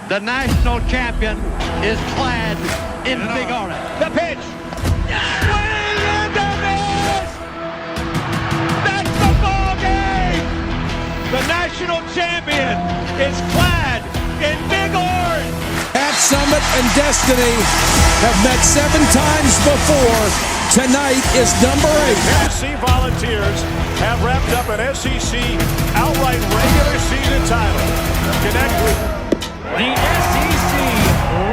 The national champion is clad in big orange. The pitch. Swing and a miss! That's the ball game! The national champion is clad in big orange. At Summit and Destiny have met 7 times before. Tonight is number 8. Tennessee Volunteers have wrapped up an SEC outright regular season title. Connect with the SEC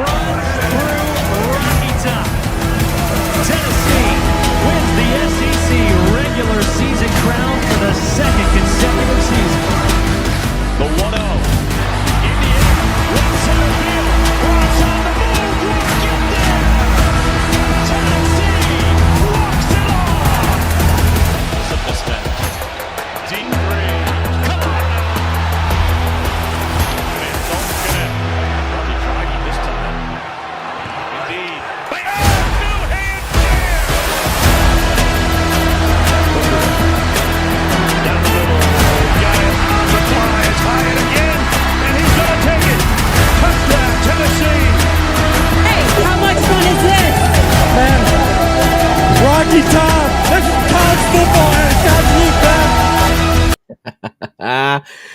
runs through Rocky Top. Tennessee wins the SEC regular season crown for the 2nd consecutive season. the 1-0. Indiana, right center field. Ross on the move. Ross get there. Tennessee walks it off. Simple step. Deep three. Come on now. And don't connect. Robbie Draghi this time. Indeed. New hand jam. Down the middle. Got it. The fly is high and again. And he's going to take it. Touchdown, Tennessee. Hey, how much fun is this? Man, Rocky Top. This is college football and it's absolute best.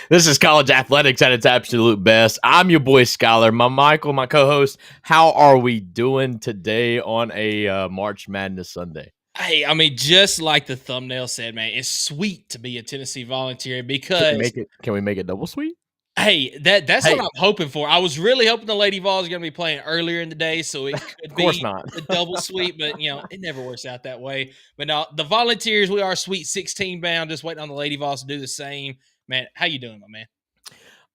This is college athletics at its absolute best. I'm your boy Skylar, my Michael, my co-host. How are we doing today on a March Madness Sunday? Hey, I mean, just like the thumbnail said, man, it's sweet to be a Tennessee Volunteer because Can we make it double sweet? hey, that's what I'm hoping for. I was really hoping the Lady Vols are going to be playing earlier in the day, so it could Of course be not. the double sweep, but it never works out that way. But now the Volunteers, we are Sweet 16 bound, just waiting on the Lady Vols to do the same. Man, how you doing, my man?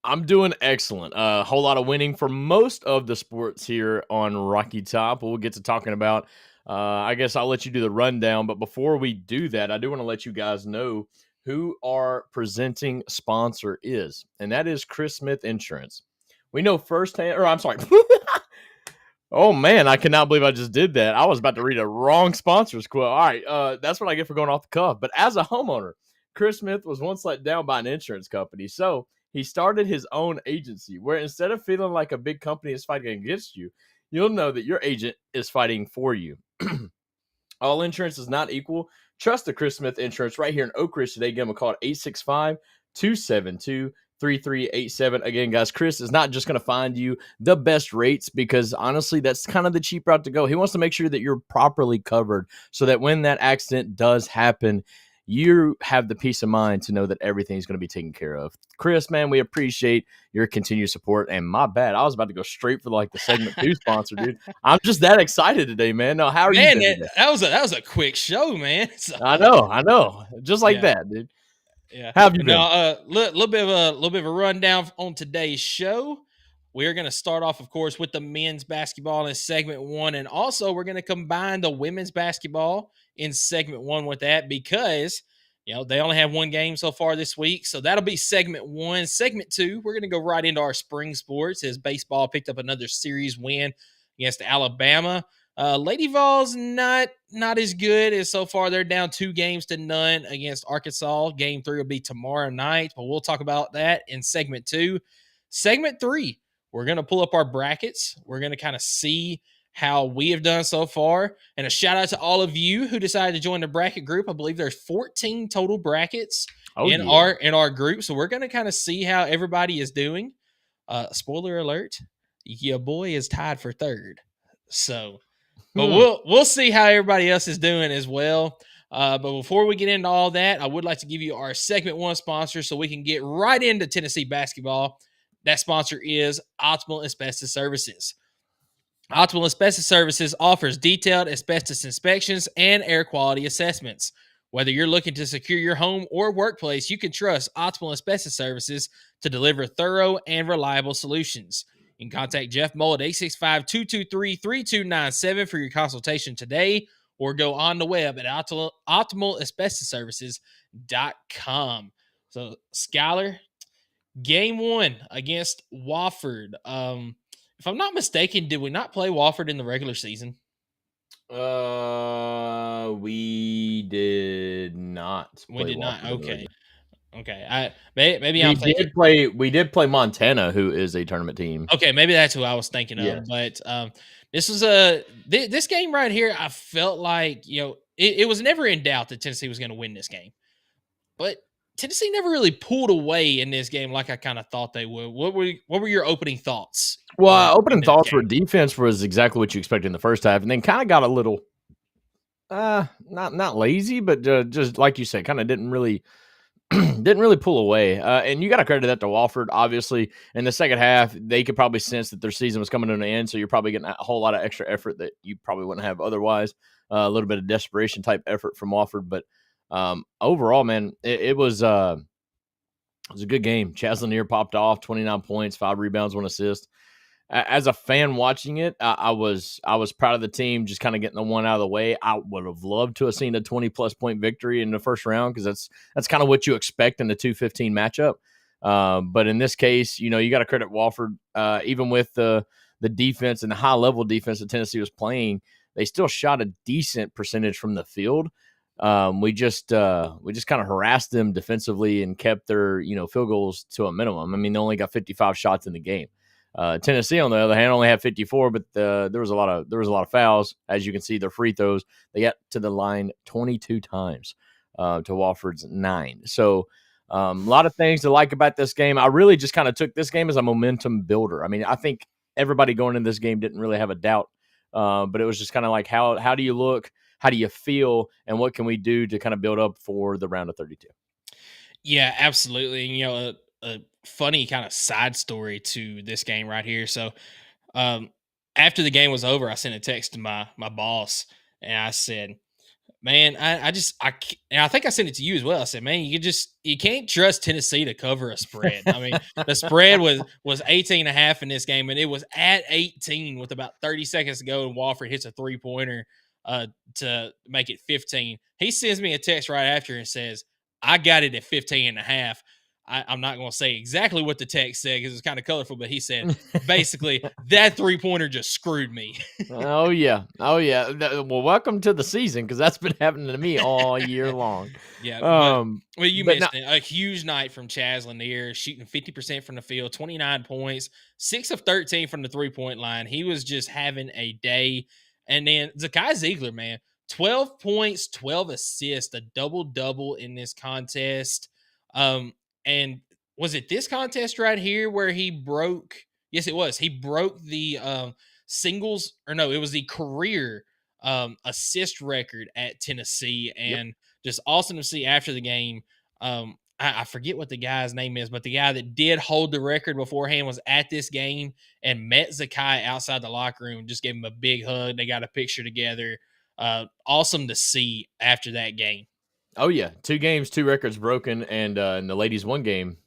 I'm doing excellent. A whole lot of winning for most of the sports here on Rocky Top. We'll get to talking about. I guess I'll let you do the rundown, but before we do that, I do want to let you guys know who our presenting sponsor is, and that is Chris Smith Insurance. We know firsthand, or I'm sorry. Oh, man, I cannot believe I just did that. I was about to read a wrong sponsor's quote. All right, that's what I get for going off the cuff. But as a homeowner, Chris Smith was once let down by an insurance company, so he started his own agency where instead of feeling like a big company is fighting against you, you'll know that your agent is fighting for you. All insurance is not equal. Trust the Chris Smith Insurance right here in Oak Ridge today. Give them a call at 865-272-3387. Again, guys, Chris is not just going to find you the best rates because, honestly, that's kind of the cheap route to go. He wants to make sure that you're properly covered so that when that accident does happen, you have the peace of mind to know that everything's going to be taken care of. Chris, man, we appreciate your continued support. And my bad, I was about to go straight for like the segment 2 sponsor, dude. I'm just that excited today, man. Now, how are you doing today? That was a quick show, man. So, I know. Just like that, dude. Yeah. How have you been? Now, little bit of a rundown on today's show. We're going to start off, of course, with the men's basketball in segment 1, and also we're going to combine the women's basketball in segment 1 with that because they only have one game so far this week, so that'll be segment 1. Segment 2, we're going to go right into our spring sports as baseball picked up another series win against Alabama. Lady Vols not as good as so far. They're down 2-0 against Arkansas. Game 3 will be tomorrow night, but we'll talk about that in segment 2. Segment 3, we're going to pull up our brackets. We're going to kind of see how we have done so far. And a shout out to all of you who decided to join the bracket group. I believe there's 14 total brackets in our group. So we're going to kind of see how everybody is doing. Spoiler alert, your boy is tied for 3rd. So, but we'll see how everybody else is doing as well. But before we get into all that, I would like to give you our segment 1 sponsor so we can get right into Tennessee basketball. That sponsor is Optimal Asbestos Services. Optimal Asbestos Services offers detailed asbestos inspections and air quality assessments. Whether you're looking to secure your home or workplace, you can trust Optimal Asbestos Services to deliver thorough and reliable solutions. You can contact Jeff Mull at 865-223-3297 for your consultation today, or go on the web at optimalasbestosservices.com. So, Skylar, game 1 against Wofford. If I'm not mistaken, did we not play Wofford in the regular season? We did not. We did not. Okay. Okay, maybe I'm We thinking. did play Montana, who is a tournament team. Okay, maybe that's who I was thinking Yes. of. But this was this game right here. I felt like it was never in doubt that Tennessee was going to win this game, but Tennessee never really pulled away in this game like I kind of thought they would. What were your opening thoughts? Well, in opening this thoughts game? were defense was exactly what you expected in the first half, and then kind of got a little, not lazy, but just like you said, kind of didn't really pull away. And you got to credit that to Wofford. Obviously, in the second half, they could probably sense that their season was coming to an end, so you're probably getting a whole lot of extra effort that you probably wouldn't have otherwise. A little bit of desperation type effort from Wofford, but overall, man, it was a good game. Chaz Lanier popped off 29 points, 5 rebounds, 1 assist. As a fan watching it, I was proud of the team just kind of getting the one out of the way. I would have loved to have seen a 20-plus point victory in the first round because that's kind of what you expect in the 2-15 matchup. But in this case, you got to credit Wofford. Even with the defense and the high-level defense that Tennessee was playing, they still shot a decent percentage from the field. We just kind of harassed them defensively and kept their field goals to a minimum. I mean, they only got 55 shots in the game. Tennessee, on the other hand, only had 54, but there was a lot of fouls. As you can see, their free throws, they got to the line 22 times to Wofford's 9. So a lot of things to like about this game. I really just kind of took this game as a momentum builder. I mean, I think everybody going into this game didn't really have a doubt, but it was just kind of like how do you look, how do you feel, and what can we do to kind of build up for the round of 32? Yeah, absolutely. And, a funny kind of side story to this game right here. So, after the game was over, I sent a text to my boss, and I said, "Man, and I think I sent it to you as well. I said, man, you can't trust Tennessee to cover a spread. I mean, the spread was 18.5 in this game, and it was at 18 with about 30 seconds to go, and Wofford hits a 3-pointer to make it 15. He sends me a text right after and says, I got it at 15.5. I'm not going to say exactly what the text said because it's kind of colorful, but he said basically that 3-pointer just screwed me. Oh yeah. Well, welcome to the season because that's been happening to me all year long. Yeah. But you mentioned a huge night from Chaz Lanier, shooting 50% from the field, 29 points, 6 of 13 from the 3-point line. He was just having a day. And then Zakai Ziegler, man, 12 points, 12 assists, a double-double in this contest. And was it this contest right here where he broke? Yes, it was. He broke the singles, or no, it was the career assist record at Tennessee. And just awesome to see after the game. I forget what the guy's name is, but the guy that did hold the record beforehand was at this game and met Zakai outside the locker room, just gave him a big hug. They got a picture together. Awesome to see after that game. Oh yeah, 2 games, 2 records broken, and the ladies' 1 game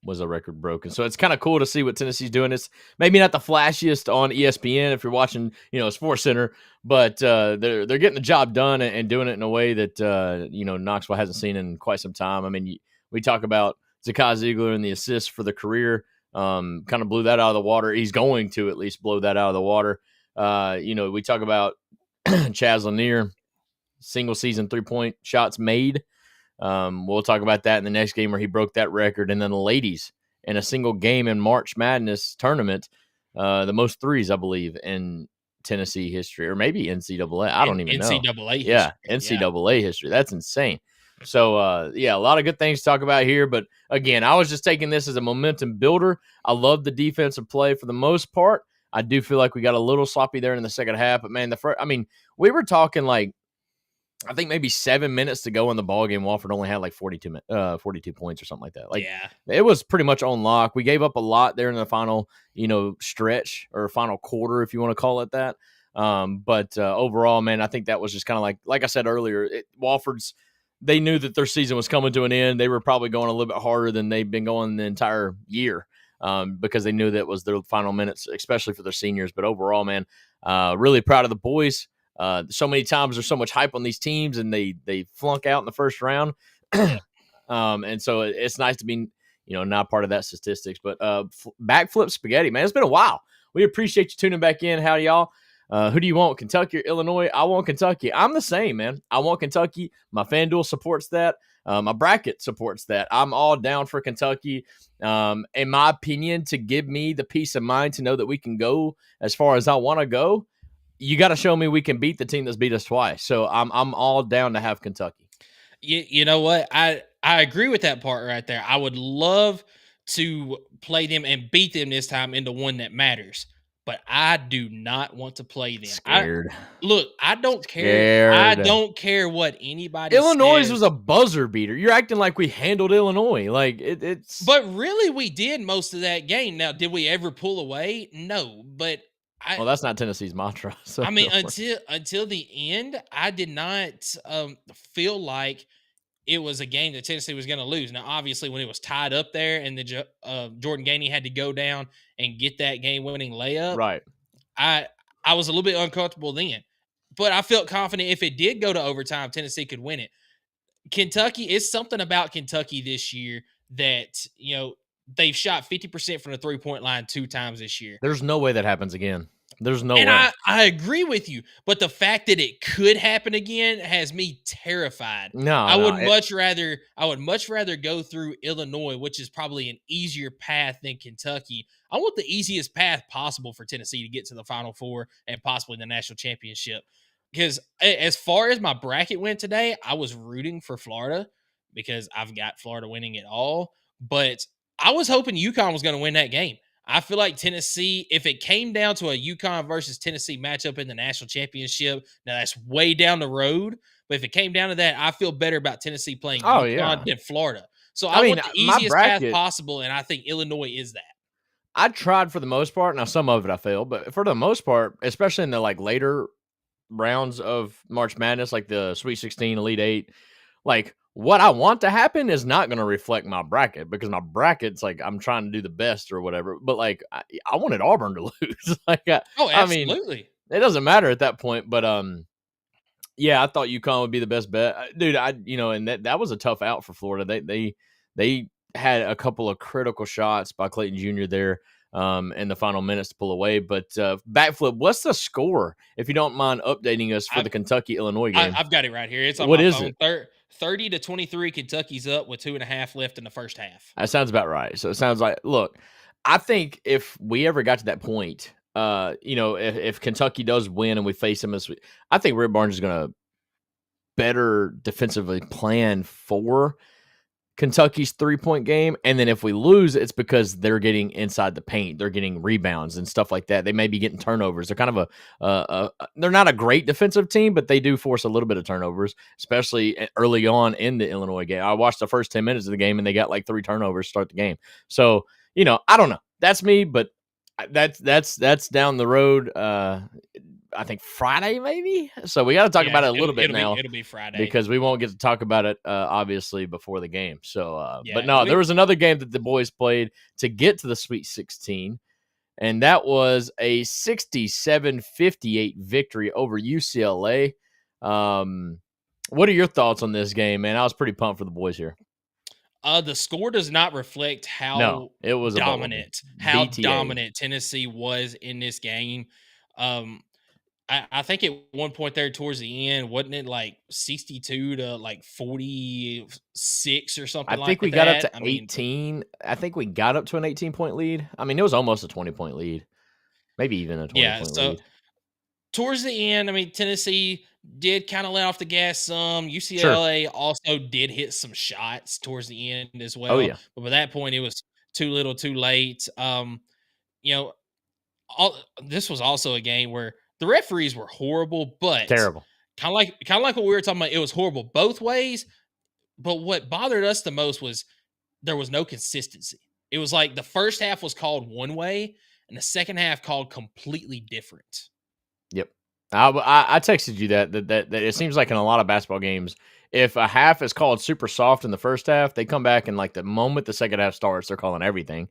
was a record broken. So it's kind of cool to see what Tennessee's doing. It's maybe not the flashiest on ESPN if you're watching, Sports Center, but they're getting the job done and doing it in a way that Knoxville hasn't seen in quite some time. I mean, we talk about Zakai Ziegler and the assists for the career. Kind of blew that out of the water. He's going to at least blow that out of the water. We talk about Chaz Lanier. Single season 3-point shots made. We'll talk about that in the next game where he broke that record. And then the ladies in a single game in March Madness tournament, the most threes, I believe, in Tennessee history, or maybe NCAA. I don't even know. NCAA history. Yeah, NCAA history. That's insane. So, a lot of good things to talk about here. But again, I was just taking this as a momentum builder. I love the defensive play for the most part. I do feel like we got a little sloppy there in the second half. But, man, we were talking like, I think maybe 7 minutes to go in the ball game. Wofford only had like 42 points or something like that. It was pretty much on lock. We gave up a lot there in the final, stretch or final quarter, if you want to call it that. But overall, man, I think that was just kind of like I said earlier, Wofford's, they knew that their season was coming to an end. They were probably going a little bit harder than they've been going the entire year because they knew that was their final minutes, especially for their seniors. But overall, man, really proud of the boys. So many times there's so much hype on these teams and they flunk out in the first round. And so it's nice to be, not part of that statistics, but backflip spaghetti, man, it's been a while. We appreciate you tuning back in. Howdy, y'all. Who do you want? Kentucky or Illinois? I want Kentucky. I'm the same, man. I want Kentucky. My FanDuel supports that. My bracket supports that. I'm all down for Kentucky. In my opinion, to give me the peace of mind to know that we can go as far as I want to go, you got to show me we can beat the team that's beat us twice. So I'm all down to have Kentucky. You know what? I agree with that part right there. I would love to play them and beat them this time in the one that matters, but I do not want to play them. Scared. I don't care. I Scared. don't care what anybody Illinois says. was a buzzer beater. You're acting like we handled Illinois. Like it's. But really, we did most of that game. Now, did we ever pull away? No. But Well, that's not Tennessee's mantra. So I mean, until the end, I did not feel like it was a game that Tennessee was going to lose. Now, obviously, when it was tied up there and the Jordan Gainey had to go down and get that game-winning layup, right. I was a little bit uncomfortable then. But I felt confident if it did go to overtime, Tennessee could win it. Kentucky, it's something about Kentucky this year that, they've shot 50% from the three-point line 2 times this year. There's no way that happens again. There's no way. I agree with you, but the fact that it could happen again has me terrified. I would much rather go through Illinois, which is probably an easier path than Kentucky. I want the easiest path possible for Tennessee to get to the Final Four and possibly the national championship. Because as far as my bracket went today, I was rooting for Florida because I've got Florida winning it all. But I was hoping UConn was going to win that game. I feel like Tennessee, if it came down to a UConn versus Tennessee matchup in the national championship, now that's way down the road. But if it came down to that, I feel better about Tennessee playing UConn than Florida. So I want the easiest path possible, and I think Illinois is that. I tried for the most part. Now, some of it I failed, but for the most part, especially in the later rounds of March Madness, like the Sweet 16, Elite 8, what I want to happen is not going to reflect my bracket because my bracket's I'm trying to do the best or whatever. But I wanted Auburn to lose. Absolutely. I mean, it doesn't matter at that point. But yeah, I thought UConn would be the best bet, dude. And that was a tough out for Florida. They had a couple of critical shots by Clayton Jr. there in the final minutes to pull away. But backflip, what's the score? If you don't mind updating us for the Kentucky-Illinois game. I've got it right here. It's on what my is phone. It? 30-23, Kentucky's up with 2.5 left in the first half. That sounds about right. So it sounds like, look, I think if we ever got to that point, if Kentucky does win and we face them I think Rick Barnes is going to better defensively plan for Kentucky's 3-point game. And then if we lose, it's because they're getting inside the paint. They're getting rebounds and stuff like that. They may be getting turnovers. They're kind of they're not a great defensive team, but they do force a little bit of turnovers, especially early on in the Illinois game. I watched the first 10 minutes of the game and they got 3 turnovers to start the game. So, I don't know. That's me, but that's down the road. I think Friday maybe. So we got to talk about it a little bit now. It'll be Friday because we won't get to talk about it obviously before the game. So, but no, there was another game that the boys played to get to the Sweet 16, and that was a 67-58 victory over UCLA. What are your thoughts on this game, man? I was pretty pumped for the boys here. The score does not reflect how it was dominant Tennessee was in this game. I think at one point there towards the end, wasn't it 62 to 46 or something like that? I think we got up to 18. I think we got up to an 18-point lead. I mean, it was almost a 20-point lead. Maybe even a 20-point lead. Towards the end, Tennessee did kind of let off the gas some. UCLA also did hit some shots towards the end as well. Oh, yeah. But by that point, it was too little too late. This was also a game where the referees were horrible, but terrible. Kind of like what we were talking about. It was horrible both ways. But what bothered us the most was there was no consistency. It was like the first half was called one way and the second half called completely different. Yep. I texted you that it seems like in a lot of basketball games, if a half is called super soft in the first half, they come back and the moment the second half starts, they're calling everything.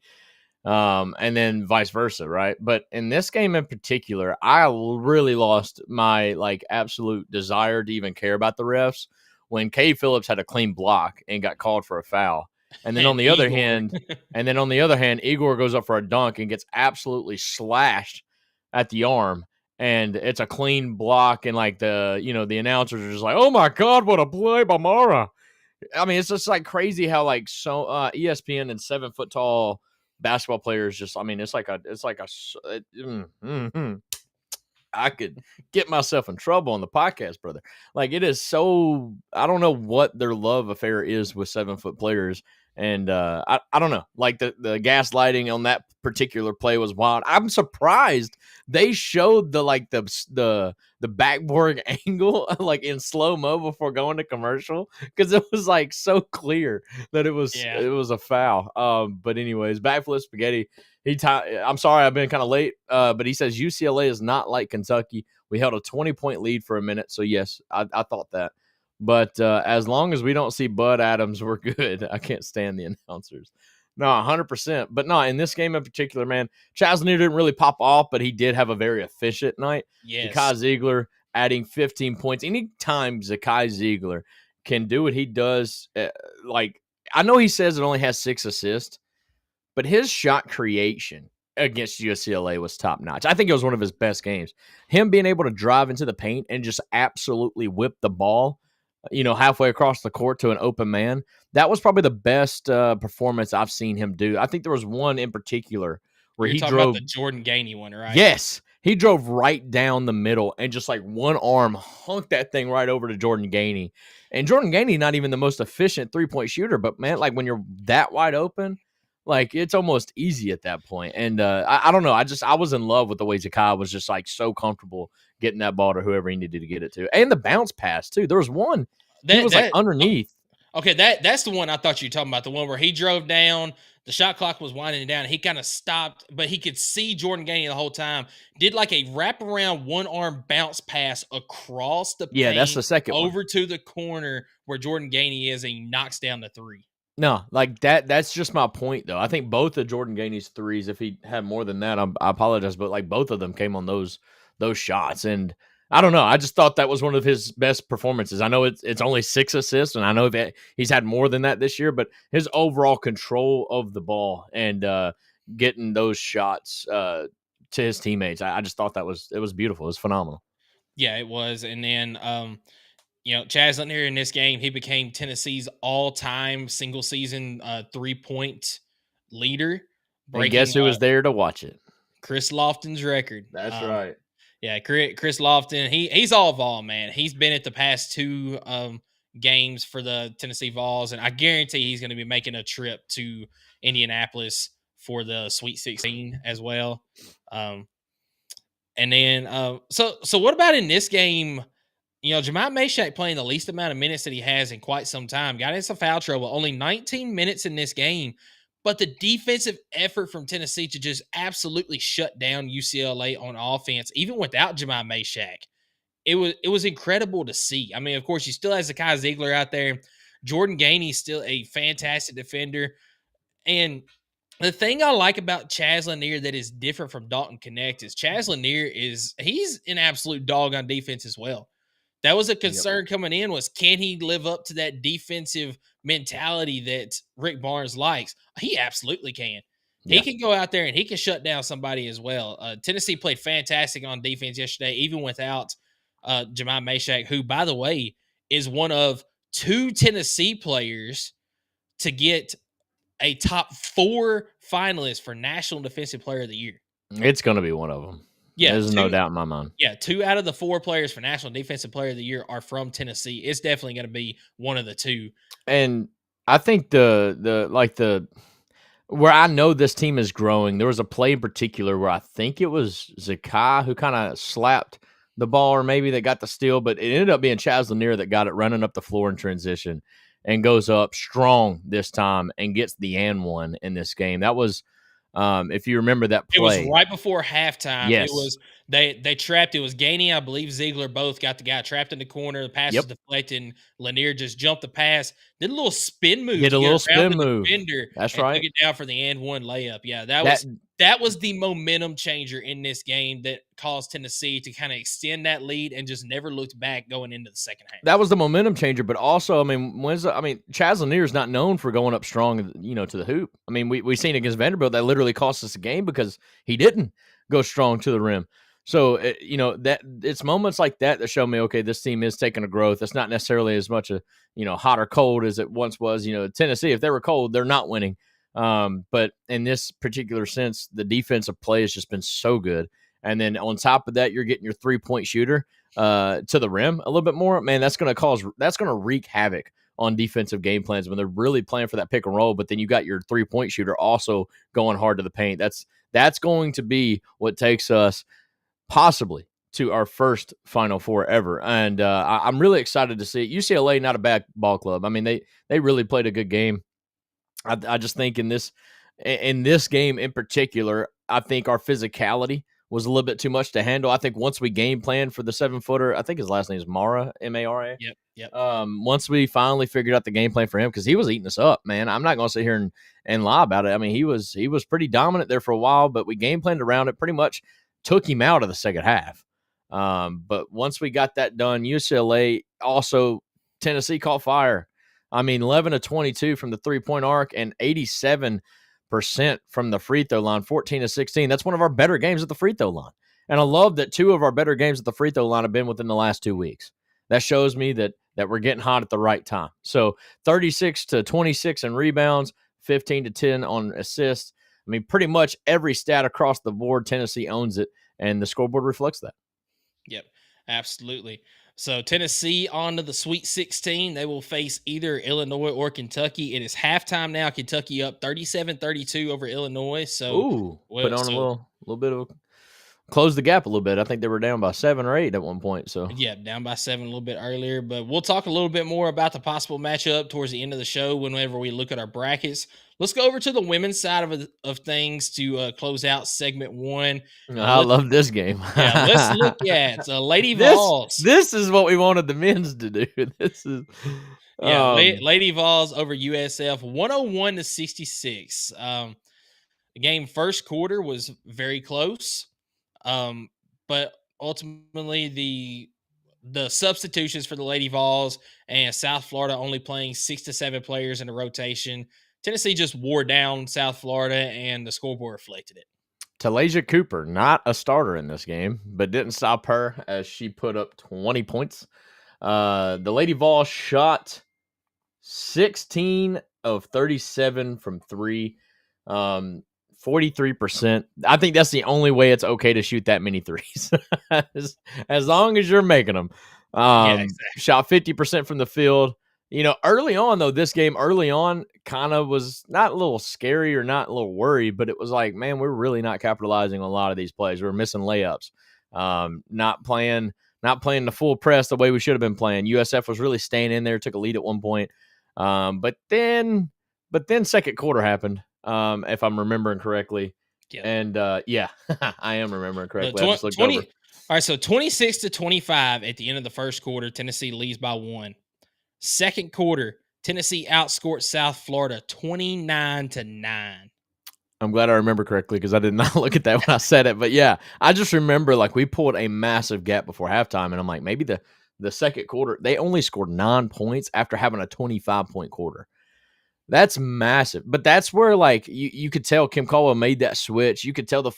And then vice versa, right? But in this game in particular, I really lost my absolute desire to even care about the refs when Cade Phillips had a clean block and got called for a foul. And then on the other hand, Igor goes up for a dunk and gets absolutely slashed at the arm. And it's a clean block, and the announcers are just like, "Oh my God, what a play by Mara!" I mean, it's just like crazy how like so ESPN and 7 foot tall basketball players just. I mean, I could get myself in trouble on the podcast, brother. Like it is so. I don't know what their love affair is with 7 foot players, and I don't know. Like the gaslighting on that particular play was wild. I'm surprised they showed the backboard angle like in slow mo before going to commercial because it was like so clear that it was a foul. But anyways, backflip spaghetti. I'm sorry, I've been kind of late, but he says UCLA is not like Kentucky. We held a 20-point lead for a minute, so yes, I thought that. But as long as we don't see Bud Adams, we're good. I can't stand the announcers. No, 100%. But no, in this game in particular, man, Chaz Lanier didn't really pop off, but he did have a very efficient night. Yes. Zakai Ziegler adding 15 points. Anytime Zakai Ziegler can do what he does, like I know he says it only has 6 assists, but his shot creation against UCLA was top notch. I think it was one of his best games. Him being able to drive into the paint and just absolutely whip the ball, halfway across the court to an open man. That was probably the best performance I've seen him do. I think there was one in particular where You're he talking drove about the Jordan Gainey one, right? Yes. He drove right down the middle and just like one arm hunked that thing right over to Jordan Gainey. And Jordan Gainey, not even the most efficient 3-point shooter, but man, like when you're that wide open, like it's almost easy at that point. And I don't know. I was in love with the way Zakai was just like so comfortable getting that ball to whoever he needed to get it to. And the bounce pass too. There was one he was like underneath. Okay, that's the one I thought you were talking about. The one where he drove down, the shot clock was winding down. He kind of stopped, but he could see Jordan Gainey the whole time. Did like a wraparound one-arm bounce pass across the paint, that's the second one. over to the corner where Jordan Gainey is, and he knocks down the three. No, like that's just my point, though. I think both of Jordan Gainey's threes, if he had more than that, I apologize, but like both of them came on those shots. And I don't know. I just thought that was one of his best performances. I know it's only 6 assists, and I know that he's had more than that this year, but his overall control of the ball and getting those shots to his teammates, I just thought it was beautiful. It was phenomenal. Yeah, it was. And then, Chaz Lanier in this game, he became Tennessee's all-time single-season 3-point leader. And guess who was there to watch it? Chris Lofton's record. That's right. Yeah, Chris Lofton, he's all Vol, man. He's been at the past 2 games for the Tennessee Vols, and I guarantee he's going to be making a trip to Indianapolis for the Sweet 16 as well. And then, so what about in this game? Jemiah Mashack playing the least amount of minutes that he has in quite some time. Got in some foul trouble. Only 19 minutes in this game. But the defensive effort from Tennessee to just absolutely shut down UCLA on offense, even without Jemiah Mashack, it was incredible to see. I mean, of course, you still have Zakai Ziegler out there. Jordan Gainey still a fantastic defender. And the thing I like about Chaz Lanier that is different from Dalton Connect is Chaz Lanier he's an absolute dog on defense as well. That was a concern coming in, was can he live up to that defensive mentality that Rick Barnes likes? He absolutely can. Yeah. He can go out there and he can shut down somebody as well. Tennessee played fantastic on defense yesterday, even without Jemiah Mashack, who, by the way, is one of 2 Tennessee players to get a top 4 finalist for National Defensive Player of the Year. It's going to be one of them. Yeah, there's no doubt in my mind. Yeah, 2 out of the 4 players for National Defensive Player of the Year are from Tennessee. It's definitely going to be one of the 2. And I think the where I know this team is growing, there was a play in particular where I think it was Zakai who kind of slapped the ball, or maybe they got the steal, but it ended up being Chaz Lanier that got it running up the floor in transition and goes up strong this time and gets the and one in this game. That was if you remember that play. It was right before halftime. Yes. It was they trapped. It was Gainey, I believe Ziegler both got the guy trapped in the corner. The pass was deflected, and Lanier just jumped the pass. Did a little spin move. Did a little spin move. Defender. That's right. Took it down for the and one layup. Yeah, that was the momentum changer in this game that caused Tennessee to kind of extend that lead and just never looked back going into the second half. That was the momentum changer, but also, I mean, Chaz Lanier is not known for going up strong, to the hoop. I mean, we seen against Vanderbilt that literally cost us a game because he didn't go strong to the rim. So, that it's moments like that that show me, okay, this team is taking a growth. It's not necessarily as much hot or cold as it once was. Tennessee, if they were cold, they're not winning. But in this particular sense, the defensive play has just been so good. And then on top of that, you're getting your 3-point shooter to the rim a little bit more. Man, that's going to wreak havoc on defensive game plans when they're really playing for that pick and roll. But then you got your 3-point shooter also going hard to the paint. That's going to be what takes us possibly to our first Final Four ever. And I'm really excited to see it. UCLA, not a bad ball club. I mean, they really played a good game. I just think in this game in particular, I think our physicality was a little bit too much to handle. I think once we game plan for the 7-footer, I think his last name is Mara, Mara. Yep. Once we finally figured out the game plan for him, because he was eating us up, man. I'm not going to sit here and lie about it. I mean, he was pretty dominant there for a while, but we game planned around it, pretty much took him out of the second half. But once we got that done, UCLA also, Tennessee caught fire. I mean, 11 of 22 from the 3-point arc and 87% from the free throw line, 14 of 16. That's one of our better games at the free throw line. And I love that 2 of our better games at the free throw line have been within the last 2 weeks. That shows me that we're getting hot at the right time. So 36 to 26 in rebounds, 15 to 10 on assists. I mean, pretty much every stat across the board, Tennessee owns it, and the scoreboard reflects that. Yep, absolutely. So Tennessee on to the Sweet 16. They will face either Illinois or Kentucky. It is halftime now. Kentucky up 37-32 over Illinois. So put on a little bit of close the gap a little bit. I think they were down by 7 or 8 at one point. So yeah, down by 7 a little bit earlier. But we'll talk a little bit more about the possible matchup towards the end of the show whenever we look at our brackets. Let's go over to the women's side of things to close out segment 1. I love this game. Yeah, let's look at Lady Vols. This is what we wanted the men's to do. This is Lady Vols over USF 101-66. The game first quarter was very close, but ultimately the substitutions for the Lady Vols and South Florida only playing 6 to 7 players in a rotation. Tennessee just wore down South Florida, and the scoreboard reflected it. Talasia Cooper, not a starter in this game, but didn't stop her as she put up 20 points. The Lady Vols shot 16 of 37 from 3, 43%. I think that's the only way it's okay to shoot that many threes, as long as you're making them. Exactly. Shot 50% from the field. Early on, though, this game kind of was not a little scary or not a little worried, but it was like, man, we're really not capitalizing on a lot of these plays. We're missing layups, not playing the full press the way we should have been playing. USF was really staying in there, took a lead at one point. But then second quarter happened, if I'm remembering correctly. Yeah. And I am remembering correctly. I just looked over. All right, so 26-25 at the end of the first quarter, Tennessee leads by 1. Second quarter, Tennessee outscored South Florida 29-9. I'm glad I remember correctly because I did not look at that when I said it. But yeah, I just remember we pulled a massive gap before halftime, and I'm like, maybe the second quarter, they only scored 9 points after having a 25-point quarter. That's massive. But that's where you could tell Kim Caldwell made that switch. You could tell the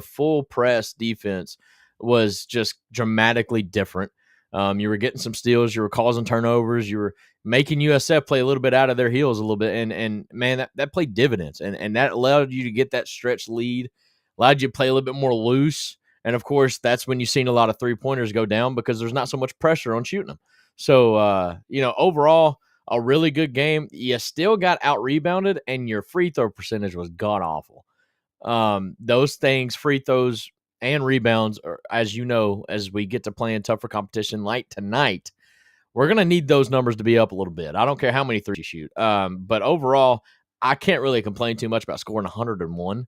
full press defense was just dramatically different. You were getting some steals, you were causing turnovers, you were making USF play a little bit out of their heels a little bit. And man, that played dividends. And that allowed you to get that stretch lead, allowed you to play a little bit more loose. And of course, that's when you've seen a lot of 3-pointers go down because there's not so much pressure on shooting them. So, overall, a really good game. You still got out-rebounded, and your free throw percentage was god-awful. Those things, free throws and rebounds, are, as you know, as we get to play in tougher competition like tonight, we're going to need those numbers to be up a little bit. I don't care how many threes you shoot. But overall, I can't really complain too much about scoring 101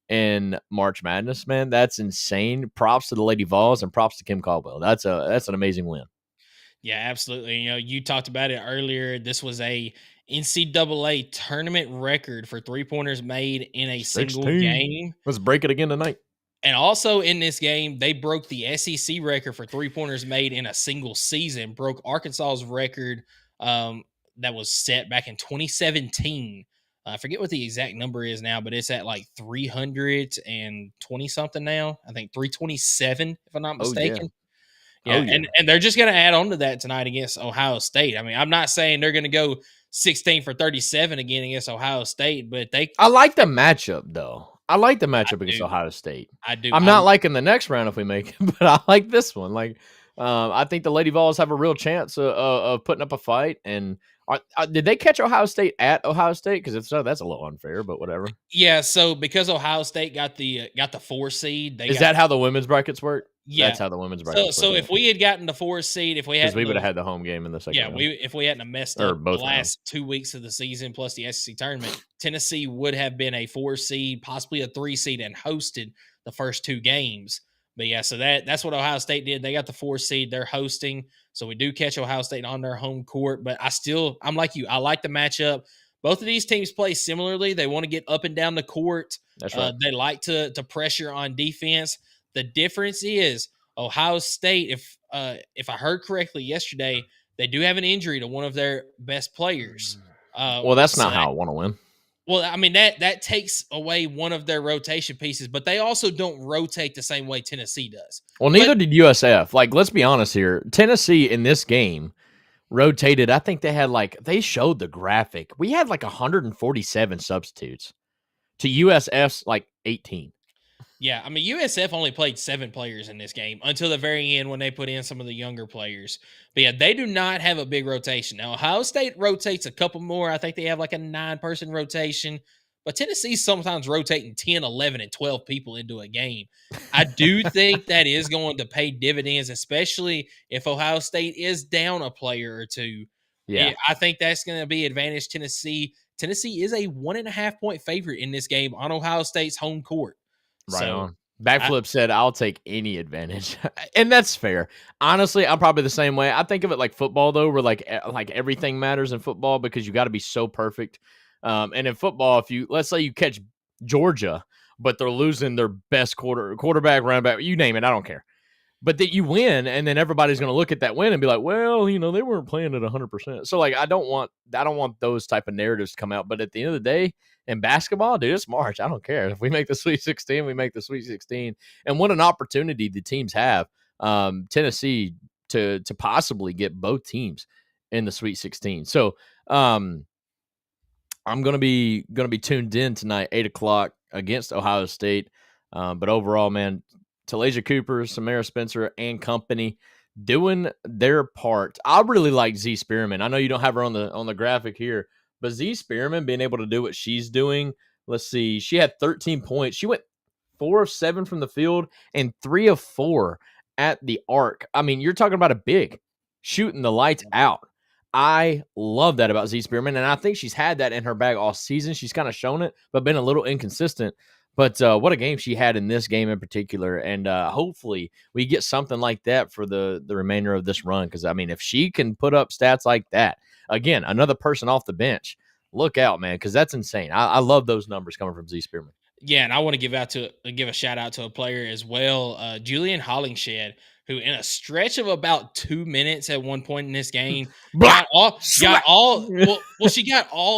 in March Madness, man. That's insane. Props to the Lady Vols and props to Kim Caldwell. That's an amazing win. Yeah, absolutely. You talked about it earlier. This was a NCAA tournament record for 3-pointers made in a 16. single game. Let's break it again tonight. And also in this game, they broke the SEC record for 3-pointers made in a single season, broke Arkansas's record that was set back in 2017. I forget what the exact number is now, but it's at like 320 something now. I think 327, if I'm not Oh, yeah. mistaken. Yeah, Oh, yeah. and they're just going to add on to that tonight against Ohio State. I mean, I'm not saying they're going to go 16 for 37 again against Ohio State, but I like the matchup, though. I like the matchup against do. Ohio State. I do. I'm not liking the next round if we make it, but I like this one. Like, I think the Lady Vols have a real chance of putting up a fight. And did they catch Ohio State at Ohio State? Because if so, that's a little unfair, but whatever. Yeah, so because Ohio State got the 4 seed, Is that how the women's brackets work? Yeah, That's how the women's brackets so work. if we had gotten the 4 seed, if we Because had we would have had the home game in the second round. if we hadn't messed Or up the both last 2 weeks of the season plus the SEC tournament, Tennessee would have been a 4 seed, possibly a 3 seed, and hosted the first 2 games. But yeah, so that's what Ohio State did. They got the 4 seed. They're hosting, so we do catch Ohio State on their home court. But I'm like you. I like the matchup. Both of these teams play similarly. They want to get up and down the court. That's right. They like to pressure on defense. The difference is Ohio State, if I heard correctly yesterday, they do have an injury to one of their best players. Well, that's not how I want to win. Well, I mean, that takes away one of their rotation pieces, but they also don't rotate the same way Tennessee does. Well, neither did USF. Like, let's be honest here. Tennessee in this game rotated. I think they showed the graphic. We had like 147 substitutes to USF's like 18. Yeah, I mean, USF only played 7 players in this game until the very end when they put in some of the younger players. But yeah, they do not have a big rotation. Now, Ohio State rotates a couple more. I think they have like a 9-person rotation. But Tennessee's sometimes rotating 10, 11, and 12 people into a game. I do think that is going to pay dividends, especially if Ohio State is down a player or two. Yeah. I think that's going to be advantage Tennessee. Tennessee is a 1.5-point favorite in this game on Ohio State's home court. Right on. Backflip said, I'll take any advantage. And that's fair. Honestly, I'm probably the same way. I think of it like football, though, where like everything matters in football because you got to be so perfect. And in football, let's say you catch Georgia, but they're losing their best quarterback, running back, you name it, I don't care. But that you win, and then everybody's going to look at that win and be like, well, they weren't playing at 100%. So like, I don't want those type of narratives to come out. But at the end of the day, in basketball, dude, it's March. I don't care. If we make the Sweet 16, we make the Sweet 16. And what an opportunity the teams have, Tennessee, to possibly get both teams in the Sweet 16. So I'm gonna be tuned in tonight, 8:00 against Ohio State. But overall, man, Talasia Cooper, Samara Spencer, and company doing their part. I really like Z Spearman. I know you don't have her on the graphic here, but Z Spearman being able to do what she's doing. Let's see. She had 13 points. She went 4 of 7 from the field and 3 of 4 at the arc. I mean, you're talking about a big shooting the lights out. I love that about Z Spearman, and I think she's had that in her bag all season. She's kind of shown it, but been a little inconsistent. But what a game she had in this game in particular, and hopefully we get something like that for the remainder of this run. Because, I mean, if she can put up stats like that, again, another person off the bench, look out, man, because that's insane. I love those numbers coming from Z Spearman. Yeah, and I want to give a shout out to a player as well, Julian Hollingshed, who in a stretch of about 2 minutes at one point in this game she got all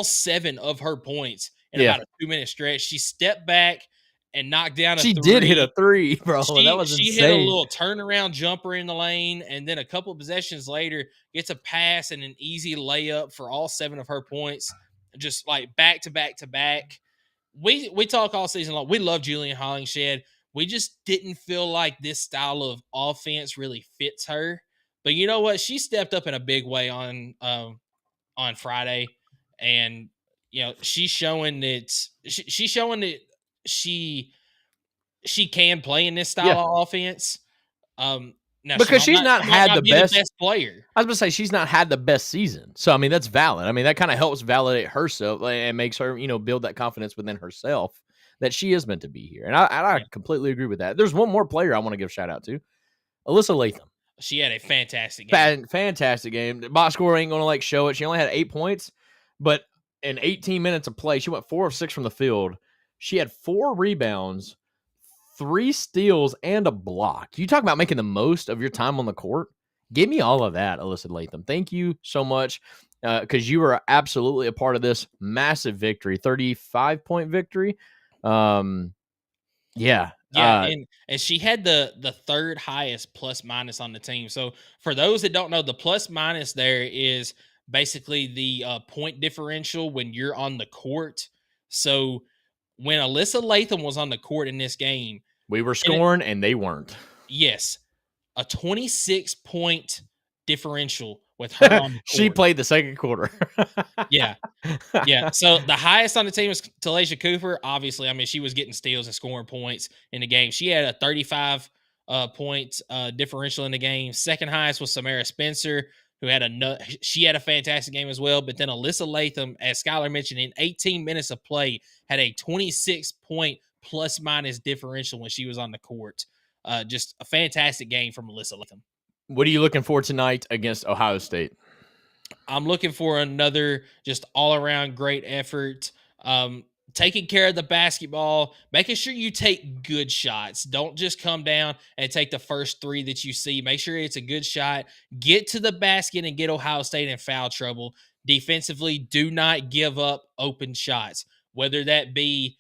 7 of her points in about a 2-minute stretch. She stepped back and knocked down a 3. She did hit a 3, bro. That was insane. She hit a little turnaround jumper in the lane, and then a couple of possessions later gets a pass and an easy layup for all 7 of her points, just like back to back to back. We talk all season long. We love Julian Hollingshed. We just didn't feel like this style of offense really fits her. But you know what? She stepped up in a big way on Friday, and she's showing that she can play in this style of offense. Now, because she's not had the best player. I was going to say she's not had the best season. So, I mean, that's valid. I mean, that kind of helps validate herself and makes her, build that confidence within herself that she is meant to be here. And I completely agree with that. There's one more player I want to give a shout out to, Alyssa Latham. She had a fantastic game. Fantastic game. The box score ain't going to show it. She only had 8 points, but in 18 minutes of play, she went 4 of 6 from the field. She had 4 rebounds, 3 steals, and a block. You talk about making the most of your time on the court. Give me all of that, Alyssa Latham. Thank you so much. because you were absolutely a part of this massive victory, 35-point victory. Yeah. And she had the third highest plus minus on the team. So for those that don't know, the plus minus there is basically the point differential when you're on the court. So when Alyssa Latham was on the court in this game, we were scoring and they weren't. Yes, a 26-point differential with her on the court. She played the second quarter. Yeah. So the highest on the team was Talaysia Cooper. Obviously, I mean, she was getting steals and scoring points in the game. She had a 35 point differential in the game. Second highest was Samara Spencer, who had she had a fantastic game as well. But then Alyssa Latham, as Skylar mentioned, in 18 minutes of play, had a 26-point plus minus differential when she was on the court. Just a fantastic game from Alyssa Latham. What are you looking for tonight against Ohio State? I'm looking for another just all-around great effort. Taking care of the basketball, making sure you take good shots. Don't just come down and take the first three that you see. Make sure it's a good shot. Get to the basket and get Ohio State in foul trouble. Defensively, do not give up open shots, whether that be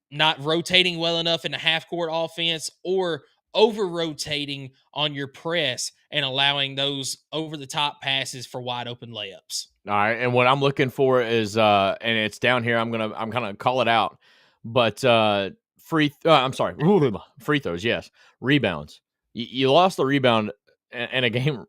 not rotating well enough in the half-court offense or over-rotating on your press and allowing those over-the-top passes for wide-open layups. All right, and what I'm looking for is, and it's down here. I'm gonna call it out, but free throws. Yes, rebounds. You lost the rebound in a game.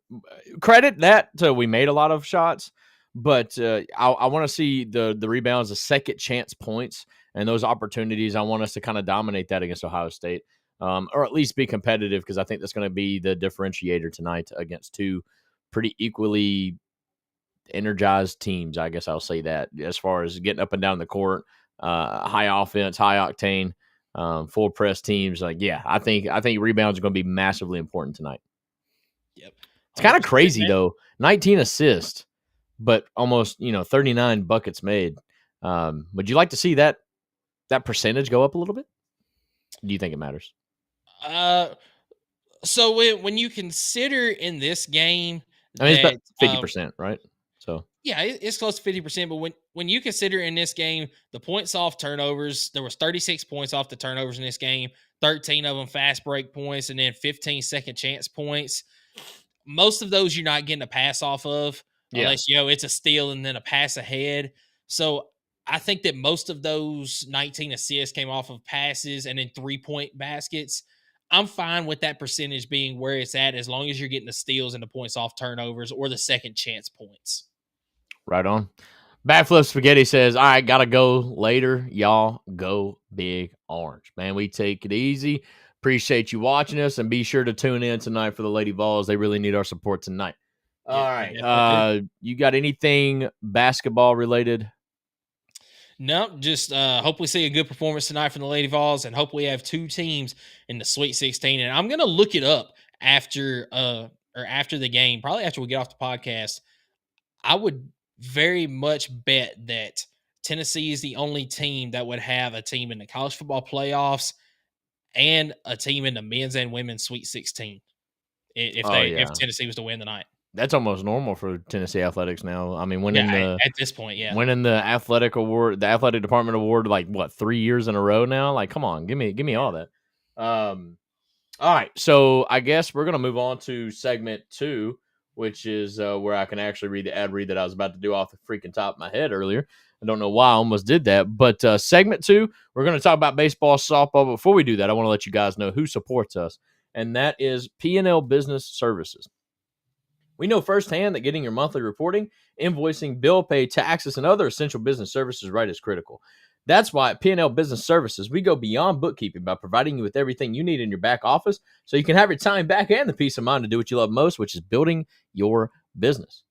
Credit that we made a lot of shots, but I want to see the rebounds, the second chance points, and those opportunities. I want us to kind of dominate that against Ohio State, or at least be competitive, because I think that's going to be the differentiator tonight against two pretty equally energized teams. I guess I'll say that, as far as getting up and down the court, high offense, high octane, full press teams. I think rebounds are going to be massively important tonight. Yep. It's kind of crazy though. 19 assists, but almost 39 buckets made. Would you like to see that percentage go up a little bit? Do you think it matters? So when you consider in this game, I mean, it's about 50%, right? So yeah, it's close to 50%. But when you consider in this game the points off turnovers, there was 36 points off the turnovers in this game, 13 of them fast break points, and then 15 second chance points. Most of those you're not getting a pass off of, unless it's a steal and then a pass ahead. So I think that most of those 19 assists came off of passes and then 3-point baskets. I'm fine with that percentage being where it's at, as long as you're getting the steals and the points off turnovers or the second chance points. Right on. Backflip Spaghetti says, all right, got to go later. Y'all go Big Orange. Man, we take it easy. Appreciate you watching us, and be sure to tune in tonight for the Lady Vols. They really need our support tonight. All right. You got anything basketball related? No, just hope we see a good performance tonight from the Lady Vols, and hopefully have two teams in the Sweet 16. And I'm going to look it up after the game, probably after we get off the podcast. I would very much bet that Tennessee is the only team that would have a team in the college football playoffs and a team in the men's and women's Sweet 16 if Tennessee was to win tonight. That's almost normal for Tennessee athletics now. I mean, at this point, winning the athletic award, the athletic department award, like 3 years in a row now. Like, come on, give me all that. All right, so I guess we're gonna move on to segment 2, which is where I can actually read the ad read that I was about to do off the freaking top of my head earlier. I don't know why I almost did that, but segment 2, we're going to talk about baseball, softball. But before we do that, I want to let you guys know who supports us, and that is P&L Business Services. We know firsthand that getting your monthly reporting, invoicing, bill pay, taxes, and other essential business services right is critical. That's why at P&L Business Services, we go beyond bookkeeping by providing you with everything you need in your back office so you can have your time back and the peace of mind to do what you love most, which is building your business.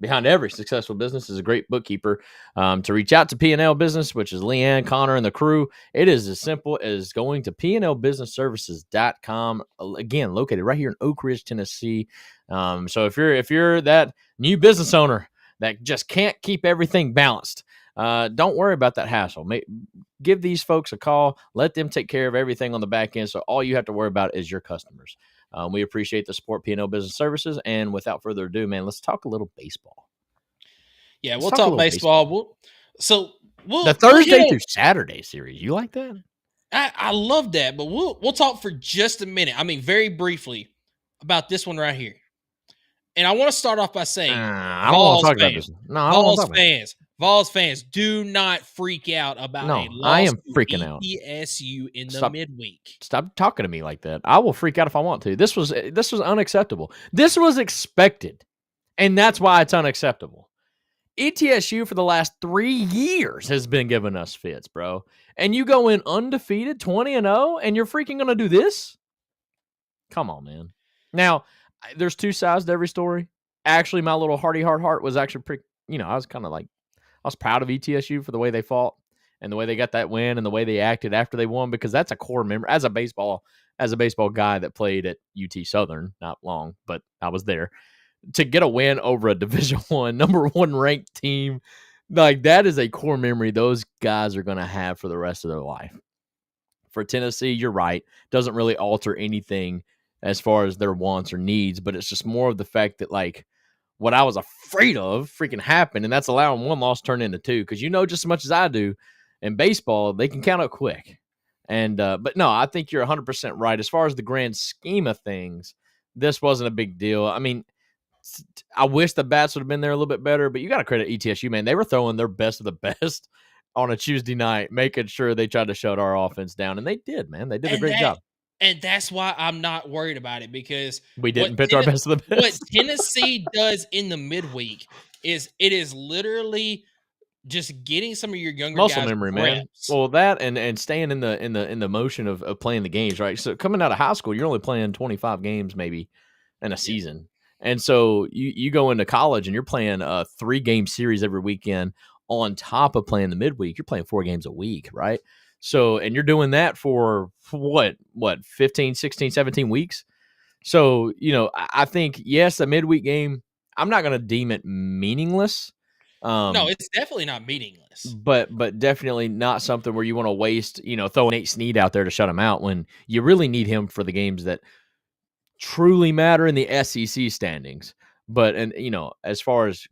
Behind every successful business is a great bookkeeper. To reach out to P&L Business, which is Leanne, Connor, and the crew, it is as simple as going to pnlbusinessservices.com. Again, located right here in Oak Ridge, Tennessee. So if you're that new business owner that just can't keep everything balanced, don't worry about that hassle. Give these folks a call. Let them take care of everything on the back end. So all you have to worry about is your customers. We appreciate the support, P&L Business Services. And without further ado, man, let's talk a little baseball. Yeah, Let's we'll talk a talk little baseball. We'll The Thursday through Saturday series. You like that? I love that, but we'll talk for just a minute. I mean, very briefly about this one right here. And I want to start off by saying, I don't want to talk about this. No, I don't want to talk about it. Vols fans, do not freak out about a No, I loss am to freaking out. ETSU in the Stop. midweek. Stop talking to me like that. I will freak out if I want to. This was unacceptable. This was expected, and that's why it's unacceptable. ETSU for the last 3 years has been giving us fits, bro. And you go in undefeated, 20-0, and you're freaking going to do this? Come on, man. Now, there's two sides to every story. Actually, my little heart was actually pretty, I was kind of like, I was proud of ETSU for the way they fought and the way they got that win and the way they acted after they won, because that's a core memory. As a baseball guy that played at UT Southern, not long, but I was there, to get a win over a Division I, number 1 ranked team, like that is a core memory those guys are going to have for the rest of their life. For Tennessee, you're right. Doesn't really alter anything as far as their wants or needs, but it's just more of the fact that, like, what I was afraid of freaking happened, and that's allowing 1 loss turn into 2, because just as much as I do, in baseball, they can count up quick. And but no, I think you're 100% right. As far as the grand scheme of things, this wasn't a big deal. I mean, I wish the bats would have been there a little bit better, but you got to credit ETSU, man. They were throwing their best of the best on a Tuesday night, making sure they tried to shut our offense down, and they did, man. They did a great job. And that's why I'm not worried about it, because we didn't pitch our best of the best. What Tennessee does in the midweek is literally just getting some of your younger muscle guys memory, reps. man. Well, that and staying in the motion of playing the games, right? So coming out of high school, you're only playing 25 games maybe in a season. And so you go into college and you're playing a 3-game series every weekend on top of playing the midweek. You're playing 4 games a week, right? So, and you're doing that for what 15, 16, 17 weeks. So, I think, yes, a midweek game, I'm not going to deem it meaningless. No, it's definitely not meaningless. But definitely not something where you want to waste, throwing Nate Snead out there to shut him out when you really need him for the games that truly matter in the SEC standings. But, and as far as the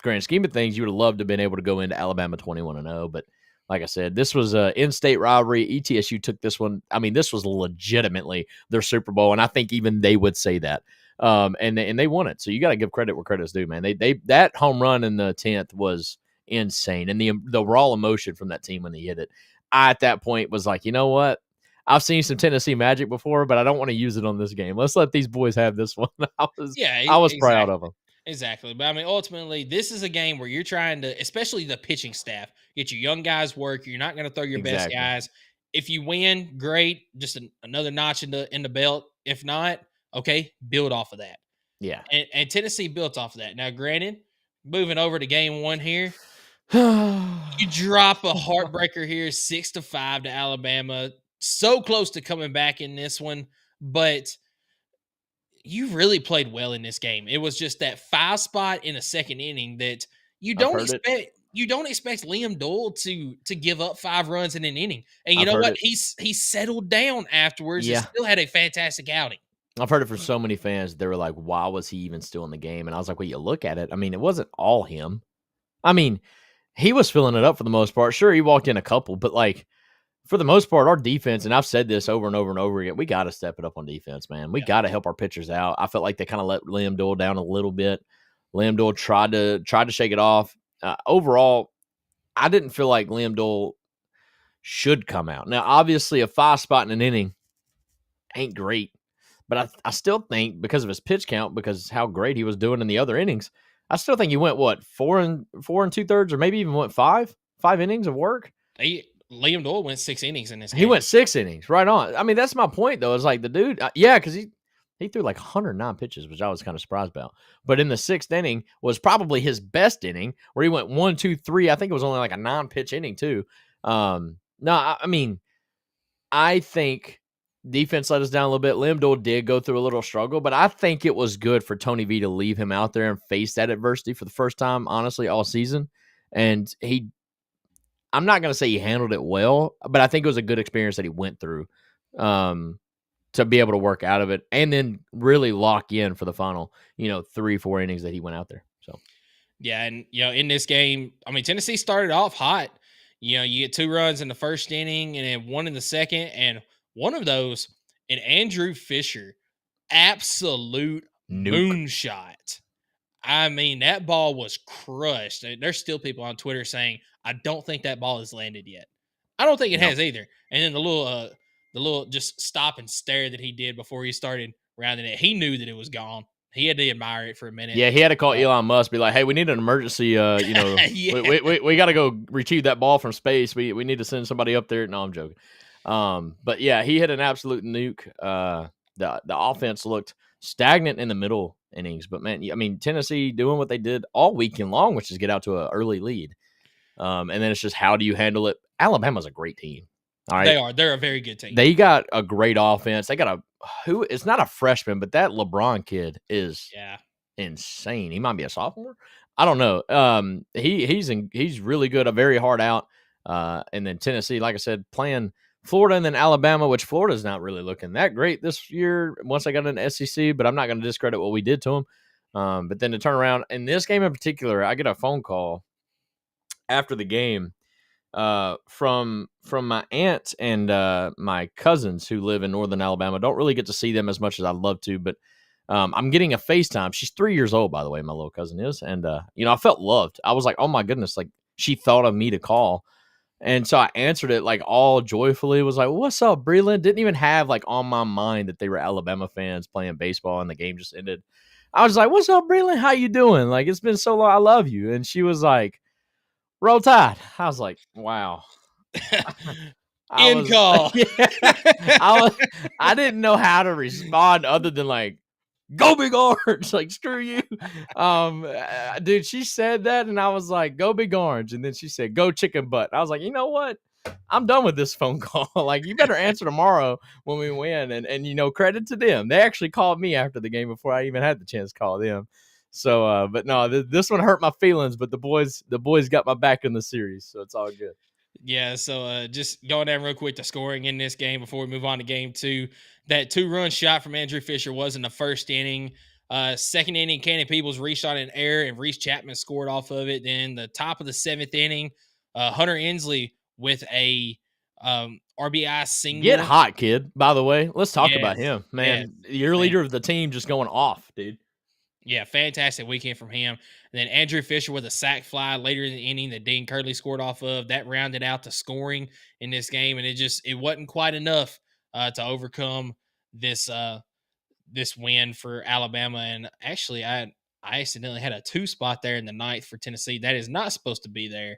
grand scheme of things, you would have loved to have been able to go into Alabama 21-0. But like I said, this was an in-state rivalry. ETSU took this one. I mean, this was legitimately their Super Bowl, and I think even they would say that. And they won it. So you got to give credit where credit's due, man. They that home run in the 10th was insane, and the raw emotion from that team when they hit it. I at that point was like, you know what? I've seen some Tennessee magic before, but I don't want to use it on this game. Let's let these boys have this one. I was proud of them. Exactly. But I mean, ultimately, this is a game where you're trying to, especially the pitching staff, get your young guys work. You're not going to throw your best guys. If you win, great. Just another notch in the belt. If not, okay, build off of that. Yeah. And Tennessee built off of that. Now, granted, moving over to game 1 here, you drop a heartbreaker here, 6-5 to Alabama. So close to coming back in this one, but you really played well in this game. It was just that 5 spot in the 2nd inning that you don't expect. You don't expect Liam Doyle to give up 5 runs in an inning. And you know what? He settled down afterwards. Yeah. And still had a fantastic outing. I've heard it from so many fans. They were like, why was he even still in the game? And I was like, well, you look at it. I mean, it wasn't all him. I mean, he was filling it up for the most part. Sure, he walked in a couple, but like for the most part, our defense, and I've said this over and over and over again, we got to step it up on defense, man. We got to help our pitchers out. I felt like they kind of let Liam Doyle down a little bit. Liam Doyle tried to shake it off. Overall, I didn't feel like Liam Doyle should come out. Now, obviously, a 5 spot in an inning ain't great. But I still think because of his pitch count, because how great he was doing in the other innings, I still think he went, 4 and 2/3, or maybe even went 5 innings of work. Liam Doyle went 6 innings in this game. He went 6 innings, right on. I mean, that's my point, though. It's like the dude, because he threw like 109 pitches, which I was kind of surprised about. But in the 6th inning was probably his best inning, where he went 1, 2, 3. I think it was only like a 9-pitch inning, too. I mean, I think defense let us down a little bit. Liam Doyle did go through a little struggle, but I think it was good for Tony V to leave him out there and face that adversity for the first time, honestly, all season. And I'm not going to say he handled it well, but I think it was a good experience that he went through to be able to work out of it and then really lock in for the final, 3-4 innings that he went out there. So Yeah, and in this game, I mean, Tennessee started off hot. You get 2 runs in the first inning and then 1 in the second, and one of those, and Andrew Fisher, absolute Nuke. moonshot. I mean, that ball was crushed. There's still people on Twitter saying, "I don't think that ball has landed yet." I don't think it No. has either. And then the little just stop and stare that he did before he started rounding it, he knew that it was gone. He had to admire it for a minute. Yeah, he had to call Elon Musk, be like, "Hey, we need an emergency. Yeah. we got to go retrieve that ball from space. We need to send somebody up there." No, I'm joking. But yeah, he hit an absolute nuke. The offense looked stagnant in the middle innings, but man, I mean, Tennessee doing what they did all weekend long, which is get out to an early lead. And then it's just how do you handle it? Alabama's a great team. All right, They are. They're a very good team. They got a great offense. They got it's not a freshman, but that LeBron kid is insane. He might be a sophomore. I don't know. He's really good. A very hard out. And then Tennessee, like I said, playing Florida and then Alabama, which Florida's not really looking that great this year. Once they got an SEC, but I'm not going to discredit what we did to them. But then to turn around in this game in particular, I get a phone call after the game from my aunt and my cousins who live in northern Alabama. Don't really get to see them as much as I'd love to, but I'm getting a FaceTime. She's 3 years old, by the way, my little cousin is. And, I felt loved. I was like, oh my goodness, like she thought of me to call. And so I answered it like all joyfully, was like, what's up, Breland? Didn't even have like on my mind that they were Alabama fans playing baseball and the game just ended. I was like, what's up, Breland? How you doing? Like, it's been so long. I love you. And she was like, Roll Tide. I was like, wow. End call. Yeah, I didn't know how to respond other than like, go Big Orange. Like, screw you. Dude, she said that and I was like, go Big Orange. And then she said, go Chicken Butt. I was like, you know what? I'm done with this phone call. Like, you better answer tomorrow when we win. And credit to them. They actually called me after the game before I even had the chance to call them. So, but no, this one hurt my feelings, but the boys got my back in the series, so it's all good. Yeah, so just going down real quick to scoring in this game before we move on to game 2. That 2-run shot from Andrew Fisher was in the first inning. Second inning, Cannon Peebles reached on an error, and Reese Chapman scored off of it. Then the top of the 7th inning, Hunter Inslee with a RBI single. Get hot, kid, by the way. Let's talk about him. Man, your leader of the team just going off, dude. Yeah, fantastic weekend from him. And then Andrew Fisher with a sac fly later in the inning that Dean Curley scored off of. That rounded out the scoring in this game, and it wasn't quite enough to overcome this win for Alabama. And actually, I accidentally had a 2 spot there in the 9th for Tennessee. That is not supposed to be there.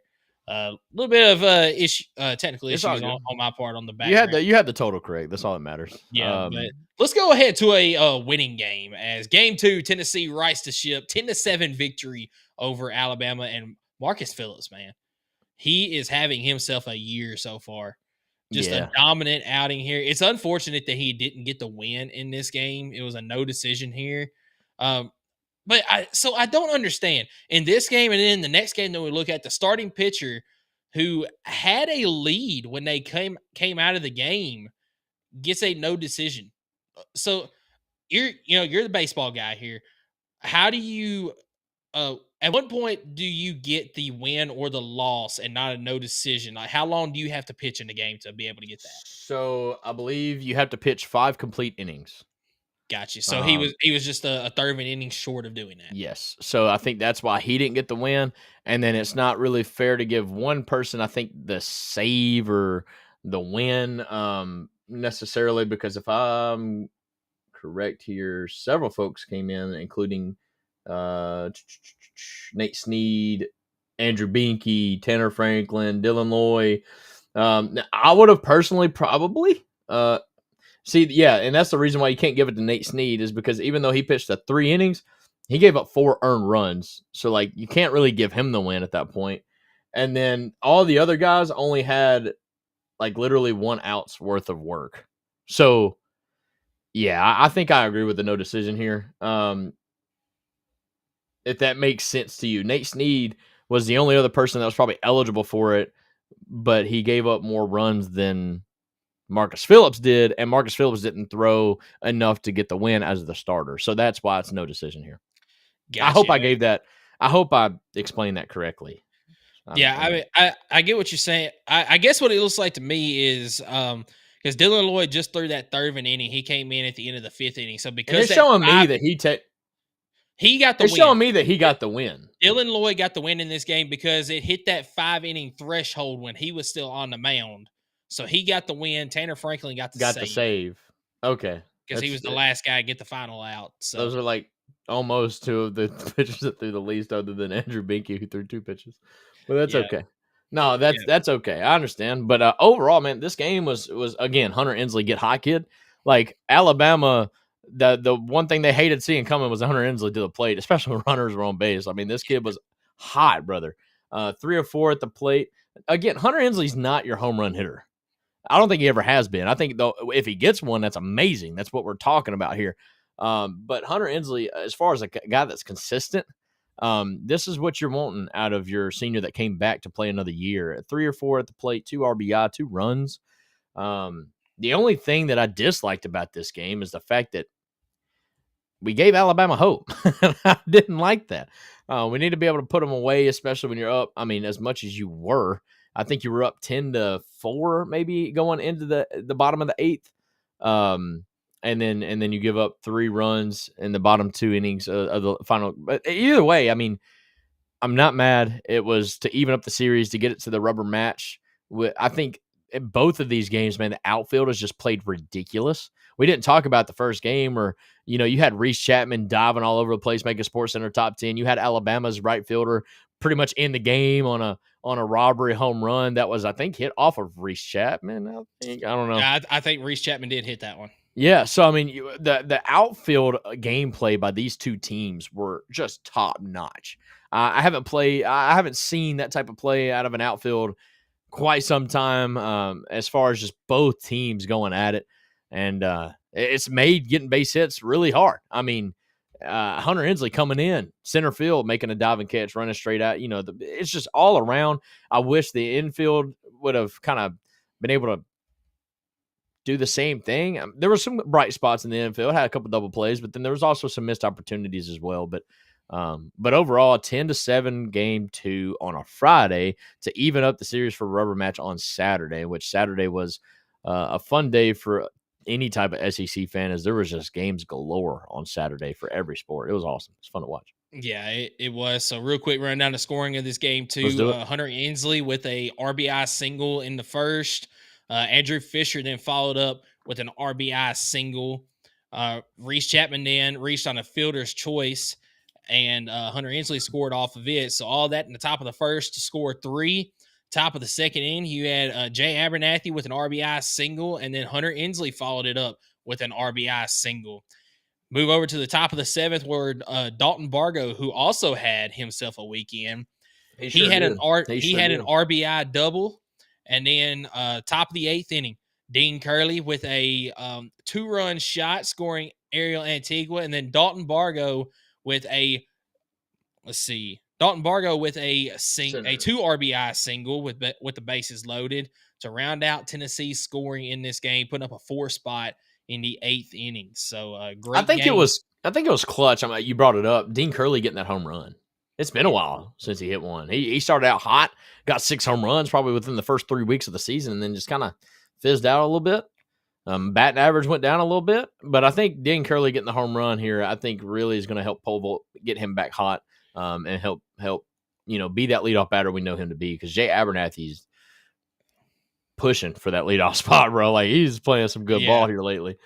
A little bit of technical issues on my part on the back. You had the total correct. That's all that matters. Yeah, but let's go ahead to a winning game as game 2. Tennessee rights the ship, 10-7 victory over Alabama. And Marcus Phillips, man, he is having himself a year so far. Just a dominant outing here. It's unfortunate that he didn't get the win in this game. It was a no decision here. But I don't understand in this game and then the next game that we look at, the starting pitcher who had a lead when they came out of the game gets a no decision. So you're the baseball guy here. How do you at what point do you get the win or the loss and not a no decision? Like, how long do you have to pitch in the game to be able to get that? So I believe you have to pitch 5 complete innings. Gotcha. So he was just a third of an inning short of doing that. Yes. So I think that's why he didn't get the win. And then it's not really fair to give one person, I think, the save or the win necessarily, because if I'm correct here, several folks came in, including Nate Sneed, Andrew Binky, Tanner Franklin, Dylan Loy. I would have personally probably and that's the reason why you can't give it to Nate Sneed, is because even though he pitched 3 innings, he gave up 4 earned runs. So, like, you can't really give him the win at that point. And then all the other guys only had, like, literally 1 out's worth of work. So, yeah, I think I agree with the no decision here. If that makes sense to you. Nate Sneed was the only other person that was probably eligible for it, but he gave up more runs than Marcus Phillips did, and Marcus Phillips didn't throw enough to get the win as the starter. So that's why it's no decision here. Gotcha. I hope I gave that I hope I explained that correctly. I mean, I get what you're saying. I guess what it looks like to me is because Dylan Lloyd just threw that third inning. He came in at the end of the fifth inning. So and because it's showing me that he got the it's win. showing me that he got the win. Dylan Lloyd got the win in this game because it hit that 5-inning threshold when he was still on the mound. So he got the win. Tanner Franklin got the save. Okay. Because he was the last guy to get the final out. So those are like almost two of the pitchers that threw the least, other than Andrew Binky, who threw 2 pitches. But that's okay. No, that's okay. I understand. But overall, man, this game was again, Hunter Inslee get hot kid. Like Alabama, the one thing they hated seeing coming was Hunter Inslee to the plate, especially when runners were on base. I mean, this kid was hot, brother. 3 or 4 at the plate. Again, Hunter Inslee's not your home run hitter. I don't think he ever has been. I think, though, if he gets one, that's amazing. That's what we're talking about here. But Hunter Inslee, as far as a guy that's consistent, this is what you're wanting out of your senior that came back to play another year. 3 or 4 at the plate, 2 RBI, 2 runs. The only thing that I disliked about this game is the fact that we gave Alabama hope. I didn't like that. We need to be able to put them away, especially when you're up. I mean, as much as you were. I think you were up 10-4, maybe going into the bottom of the 8th. And then you give up 3 runs in the bottom 2 innings of the final. But either way, I mean, I'm not mad. It was to even up the series, to get it to the rubber match. I think in both of these games, man, the outfield has just played ridiculous. We didn't talk about the first game, or you had Reese Chapman diving all over the place, making SportsCenter top 10. You had Alabama's right fielder pretty much in the game on a robbery home run that was, I think, hit off of Reese Chapman. I don't know. Yeah, I think Reese Chapman did hit that one. Yeah, so I mean, the outfield gameplay by these two teams were just top notch. I haven't seen that type of play out of an outfield quite some time, as far as just both teams going at it, and it's made getting base hits really hard. I mean, Hunter Inslee coming in center field, making a diving catch, running straight out. It's just all around. I wish the infield would have kind of been able to do the same thing. There were some bright spots in the infield, had a couple double plays, but then there was also some missed opportunities as well. But overall, 10-7 game 2 on a Friday to even up the series for rubber match on Saturday, which Saturday was a fun day for any type of SEC fan, as there was just games galore on Saturday for every sport. It was awesome. It's fun to watch. Yeah, it was. So real quick rundown the scoring of this game too. Hunter Inslee with a RBI single in the first. Andrew Fisher then followed up with an RBI single. Reese Chapman then reached on a fielder's choice, and Hunter Inslee scored off of it. So all that in the top of the first to score 3. Top of the second inning, you had Jay Abernathy with an RBI single, and then Hunter Inslee followed it up with an RBI single. Move over to the top of the 7th, where Dalton Bargo, who also had himself a weekend, he had an RBI double. And then top of the 8th inning, Dean Curley with a 2-run shot, scoring Ariel Antigua, and then Dalton Bargo with a 2 RBI single with the bases loaded to round out Tennessee's scoring in this game, putting up a 4 spot in the 8th inning. So great. I think it was clutch. I mean, you brought it up. Dean Curley getting that home run. It's been a while since he hit one. He started out hot, got 6 home runs probably within the first 3 weeks of the season, and then just kind of fizzed out a little bit. Batting average went down a little bit, but I think Dean Curley getting the home run here, I think really is going to help pole vault, get him back hot, and help be that leadoff batter we know him to be, because Jay Abernathy's pushing for that leadoff spot, bro. Like, he's playing some good ball here lately.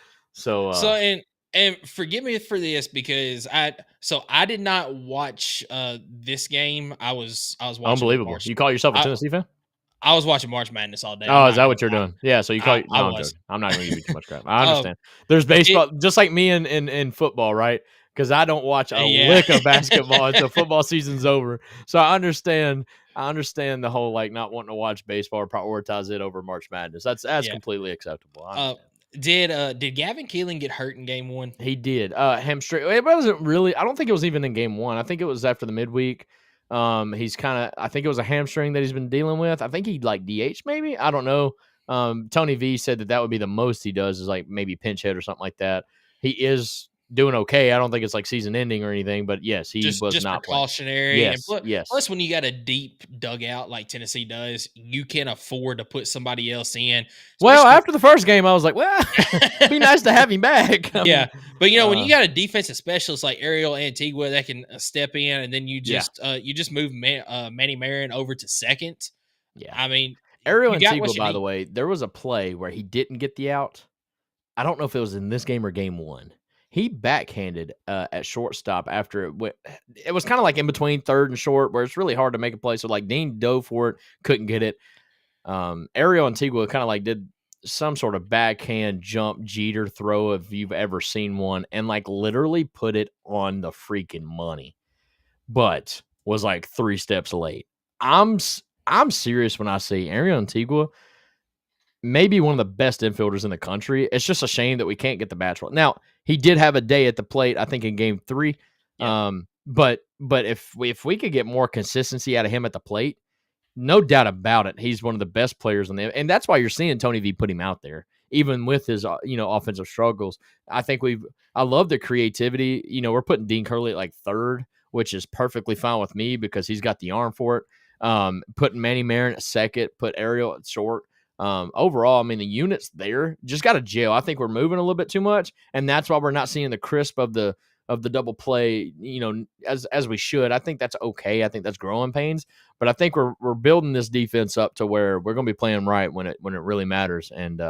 And forgive me for this, because I did not watch this game. I was watching. Unbelievable. You call yourself a Tennessee fan? I was watching March Madness all day. Oh, is that what you're doing? Yeah. So you call? I'm not going to give you too much crap. I understand. There's baseball, just like me in football, right? Because I don't watch a lick of basketball until football season's over. So I understand the whole not wanting to watch baseball or prioritize it over March Madness. That's completely acceptable. I understand. Did Gavin Keelan get hurt in game 1? He did. Hamstring. It wasn't really. I don't think it was even in game 1. I think it was after the midweek. He's I think it was a hamstring that he's been dealing with. I think he DH maybe. I don't know. Tony V said that would be the most he does, is maybe pinch hit or something like that. He is doing okay. I don't think it's like season ending or anything, but yes, he was just not playing. precautionary. And Yes, yes. plus, when you got a deep dugout like Tennessee does, you can afford to put somebody else in. Well, especially- after the first game, I was like, well, it'd be nice to have him back. I yeah, mean, but when you got a defensive specialist like Ariel Antigua that can step in, and then you just move Manny Marion over to second. Yeah, I mean, Ariel you got Antigua, what you by need. the way, there was a play where he didn't get the out. I don't know if it was in this game or game one. He backhanded at shortstop after it went. It was kind of like in between third and short, where it's really hard to make a play. So like Dean dove for it, couldn't get it. Ariel Antigua kind of like did some sort of backhand jump Jeter throw if you've ever seen one, and like literally put it on the freaking money, but was like 3 steps late. I'm serious when I say Ariel Antigua, maybe one of the best infielders in the country. It's just a shame that we can't get the bats roll. Now, he did have a day at the plate, I think, in game 3. Yeah. But if we could get more consistency out of him at the plate, no doubt about it, he's one of the best players in the, and that's why you're seeing Tony V put him out there, even with his offensive struggles. I think I love the creativity. We're putting Dean Curley at like third, which is perfectly fine with me because he's got the arm for it. Putting Manny Marion at second, put Ariel at short. Overall, I mean, the unit's there, just got to gel. I think we're moving a little bit too much, and that's why we're not seeing the crisp of the double play, as we should. I think that's okay. I think that's growing pains, but I think we're building this defense up to where we're going to be playing right when it really matters, and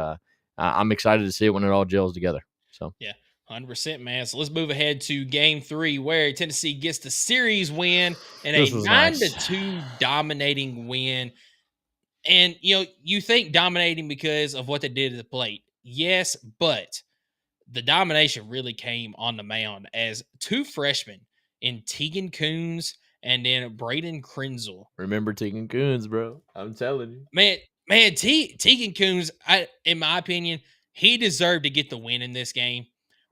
I'm excited to see it when it all gels together. So yeah. 100%, man. So let's move ahead to game 3, where Tennessee gets the series win and a 9-2 dominating win. And, you think dominating because of what they did at the plate. Yes, but the domination really came on the mound as 2 freshmen in Tegan Coons and then Braden Krenzel. Remember Tegan Coons, bro. I'm telling you. Man, Tegan Coons, in my opinion, he deserved to get the win in this game.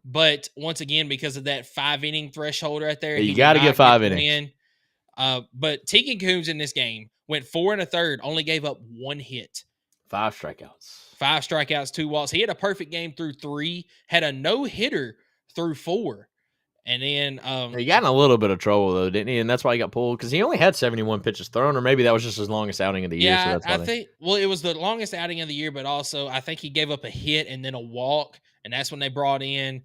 But once again, because of that 5-inning threshold right there, you got to get 5 innings. But Tegan Coons in this game went 4 1/3, only gave up 1 hit. 5 strikeouts. 5 strikeouts, 2 walks. He had a perfect game through 3, had a no-hitter through 4. And then he got in a little bit of trouble, though, didn't he? And that's why he got pulled, because he only had 71 pitches thrown, or maybe that was just his longest outing of the year. Yeah, so that's think, it was the longest outing of the year, but also I think he gave up a hit and then a walk, and that's when they brought in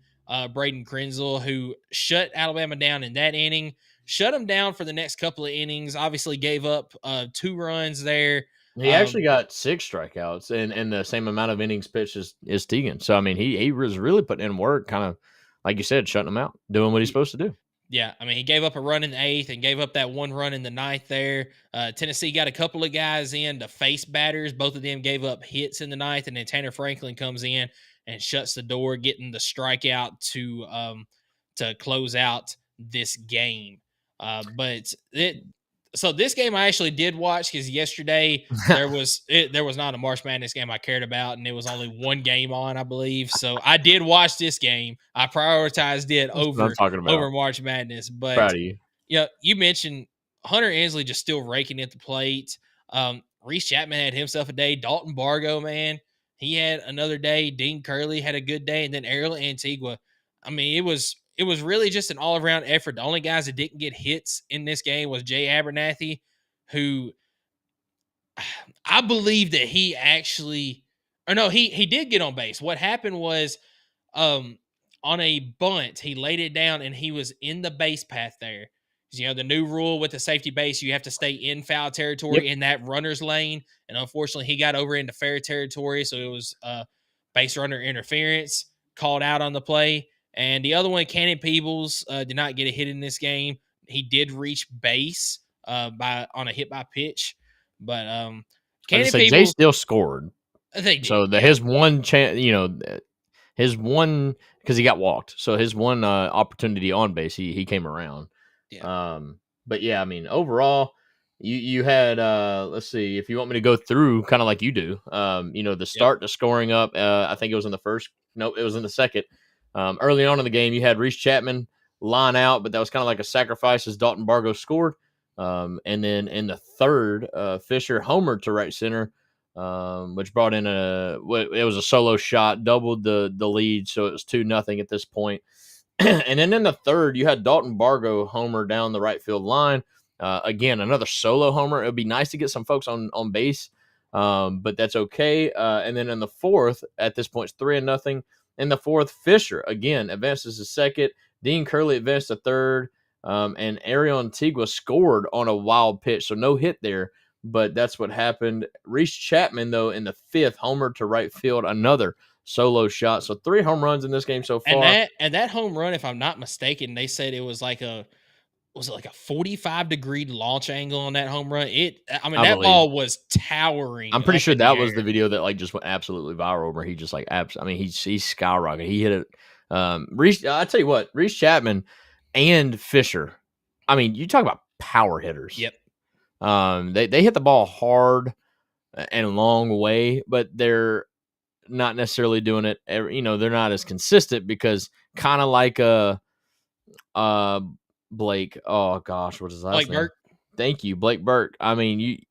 Braden Krenzel, who shut Alabama down in that inning, shut him down for the next couple of innings, obviously gave up 2 runs there. He actually got 6 strikeouts and the same amount of innings pitched as Tegan. So, I mean, he was really putting in work, kind of, like you said, shutting him out, doing what he's supposed to do. Yeah, I mean, he gave up a run in the 8th and gave up that 1 run in the 9th there. Tennessee got a couple of guys in to face batters. Both of them gave up hits in the 9th, and then Tanner Franklin comes in and shuts the door, getting the strikeout to close out this game. So this game I actually did watch, because yesterday there was not a March Madness game I cared about, and it was only 1 game on, I believe. So I did watch this game. I prioritized it over March Madness. But proud of you. Yeah, you mentioned Hunter Ensley just still raking at the plate. Reese Chapman had himself a day. Dalton Bargo, man, he had another day. Dean Curley had a good day, and then Ariel Antigua. I mean, it was really just an all-around effort. The only guys that didn't get hits in this game was Jay Abernathy, who I believe that he actually – or no, he did get on base. What happened was on a bunt, he laid it down, and he was in the base path there. The new rule with the safety base, you have to stay in foul territory in that runner's lane. And unfortunately, he got over into fair territory, so it was base runner interference called out on the play. And the other one, Cannon Peebles, did not get a hit in this game. He did reach base on a hit by pitch, but Cannon Peebles, Jay still scored. So his one chance, his one, because he got walked. So his one opportunity on base, he came around. Yeah. But yeah, I mean, overall, you had let's see, if you want me to go through kind of like you do, the start to scoring up. I think it was in the first. Nope, it was in the second. Early on in the game, you had Reese Chapman line out, but that was kind of like a sacrifice as Dalton Bargo scored. And then in the third, Fisher homered to right center, which brought in it was a solo shot, doubled the lead, so it was 2-0 at this point. And then in the third, you had Dalton Bargo homer down the right field line. Again, another solo homer. It would be nice to get some folks on base, but that's okay. And then in the fourth, at this point, it's 3-0. In the fourth, Fisher again advances to second. Dean Curley advanced to third, and Ariel Antigua scored on a wild pitch, so no hit there. But that's what happened. Reese Chapman, though, in the fifth, homer to right field, another solo shot. So 3 home runs in this game so far. And that home run, if I'm not mistaken, they said it was like a 45-degree launch angle on that home run? That ball was towering. I'm pretty sure that was the video that like just went absolutely viral, where he just like he's skyrocketed. He hit it. Reese, I tell you what, Reese Chapman and Fisher. I mean, you talk about power hitters. Yep. They hit the ball hard and a long way, but they're not necessarily doing it. They're not as consistent because kind of like Blake. Oh gosh, what is that? Blake Burke. Thank you, Blake Burke. I mean,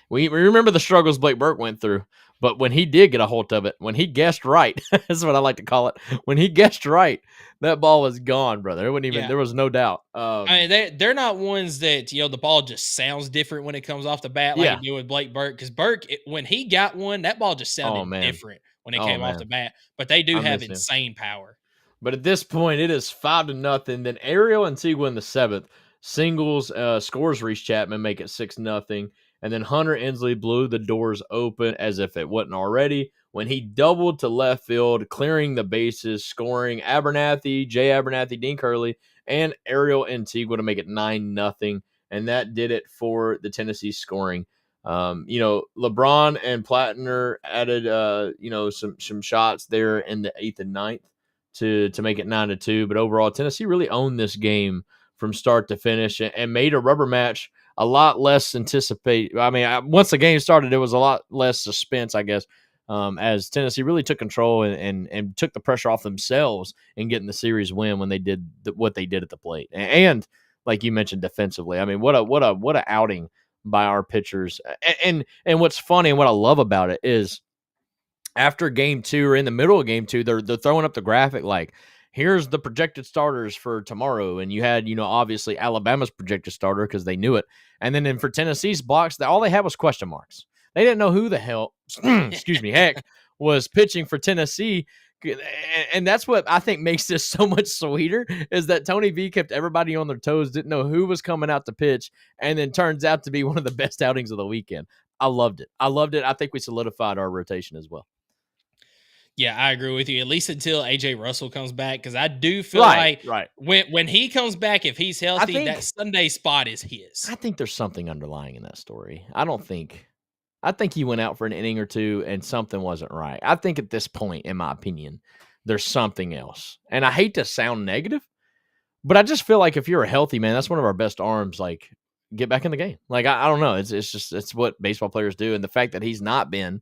we remember the struggles Blake Burke went through, but when he did get a hold of it, when he guessed right, that's what I like to call it. When he guessed right, that ball was gone, brother. It wouldn't even. There was no doubt. They're not ones that the ball just sounds different when it comes off the bat, like you do with Blake Burke. Because Burke, when he got one, that ball just sounded different when it came off the bat. But they do have insane power. But at this point, it is 5-0. Then Ariel Antigua in the seventh singles scores Reese Chapman, make it 6-0. And then Hunter Inslee blew the doors open as if it wasn't already when he doubled to left field, clearing the bases, scoring Jay Abernathy, Dean Curley, and Ariel Antigua to make it 9-0. And that did it for the Tennessee scoring. LeBron and Plattner added, some shots there in the 8th and 9th to make it 9-2. But overall, Tennessee really owned this game from start to finish and made a rubber match a lot less anticipated. I mean, once the game started, there was a lot less suspense, I guess, as Tennessee really took control and took the pressure off themselves in getting the series win when they did what they did at the plate. And like you mentioned, defensively, I mean, what a outing by our pitchers. And what's funny and what I love about it is after game 2 or in the middle of game 2, they're throwing up the graphic like, here's the projected starters for tomorrow. And you had, obviously Alabama's projected starter because they knew it. And then for Tennessee's blocks, all they had was question marks. They didn't know who the hell, heck, was pitching for Tennessee. And that's what I think makes this so much sweeter is that Tony V kept everybody on their toes, didn't know who was coming out to pitch, and then turns out to be one of the best outings of the weekend. I loved it. I think we solidified our rotation as well. Yeah, I agree with you. At least until AJ Russell comes back, because I do feel like when he comes back, if he's healthy, that Sunday spot is his. I think there's something underlying in that story. I think he went out for an inning or two and something wasn't right. I think at this point, in my opinion, there's something else. And I hate to sound negative, but I just feel like if you're a healthy man, that's one of our best arms. Like, get back in the game. Like, I don't know. It's what baseball players do. And the fact that he's not been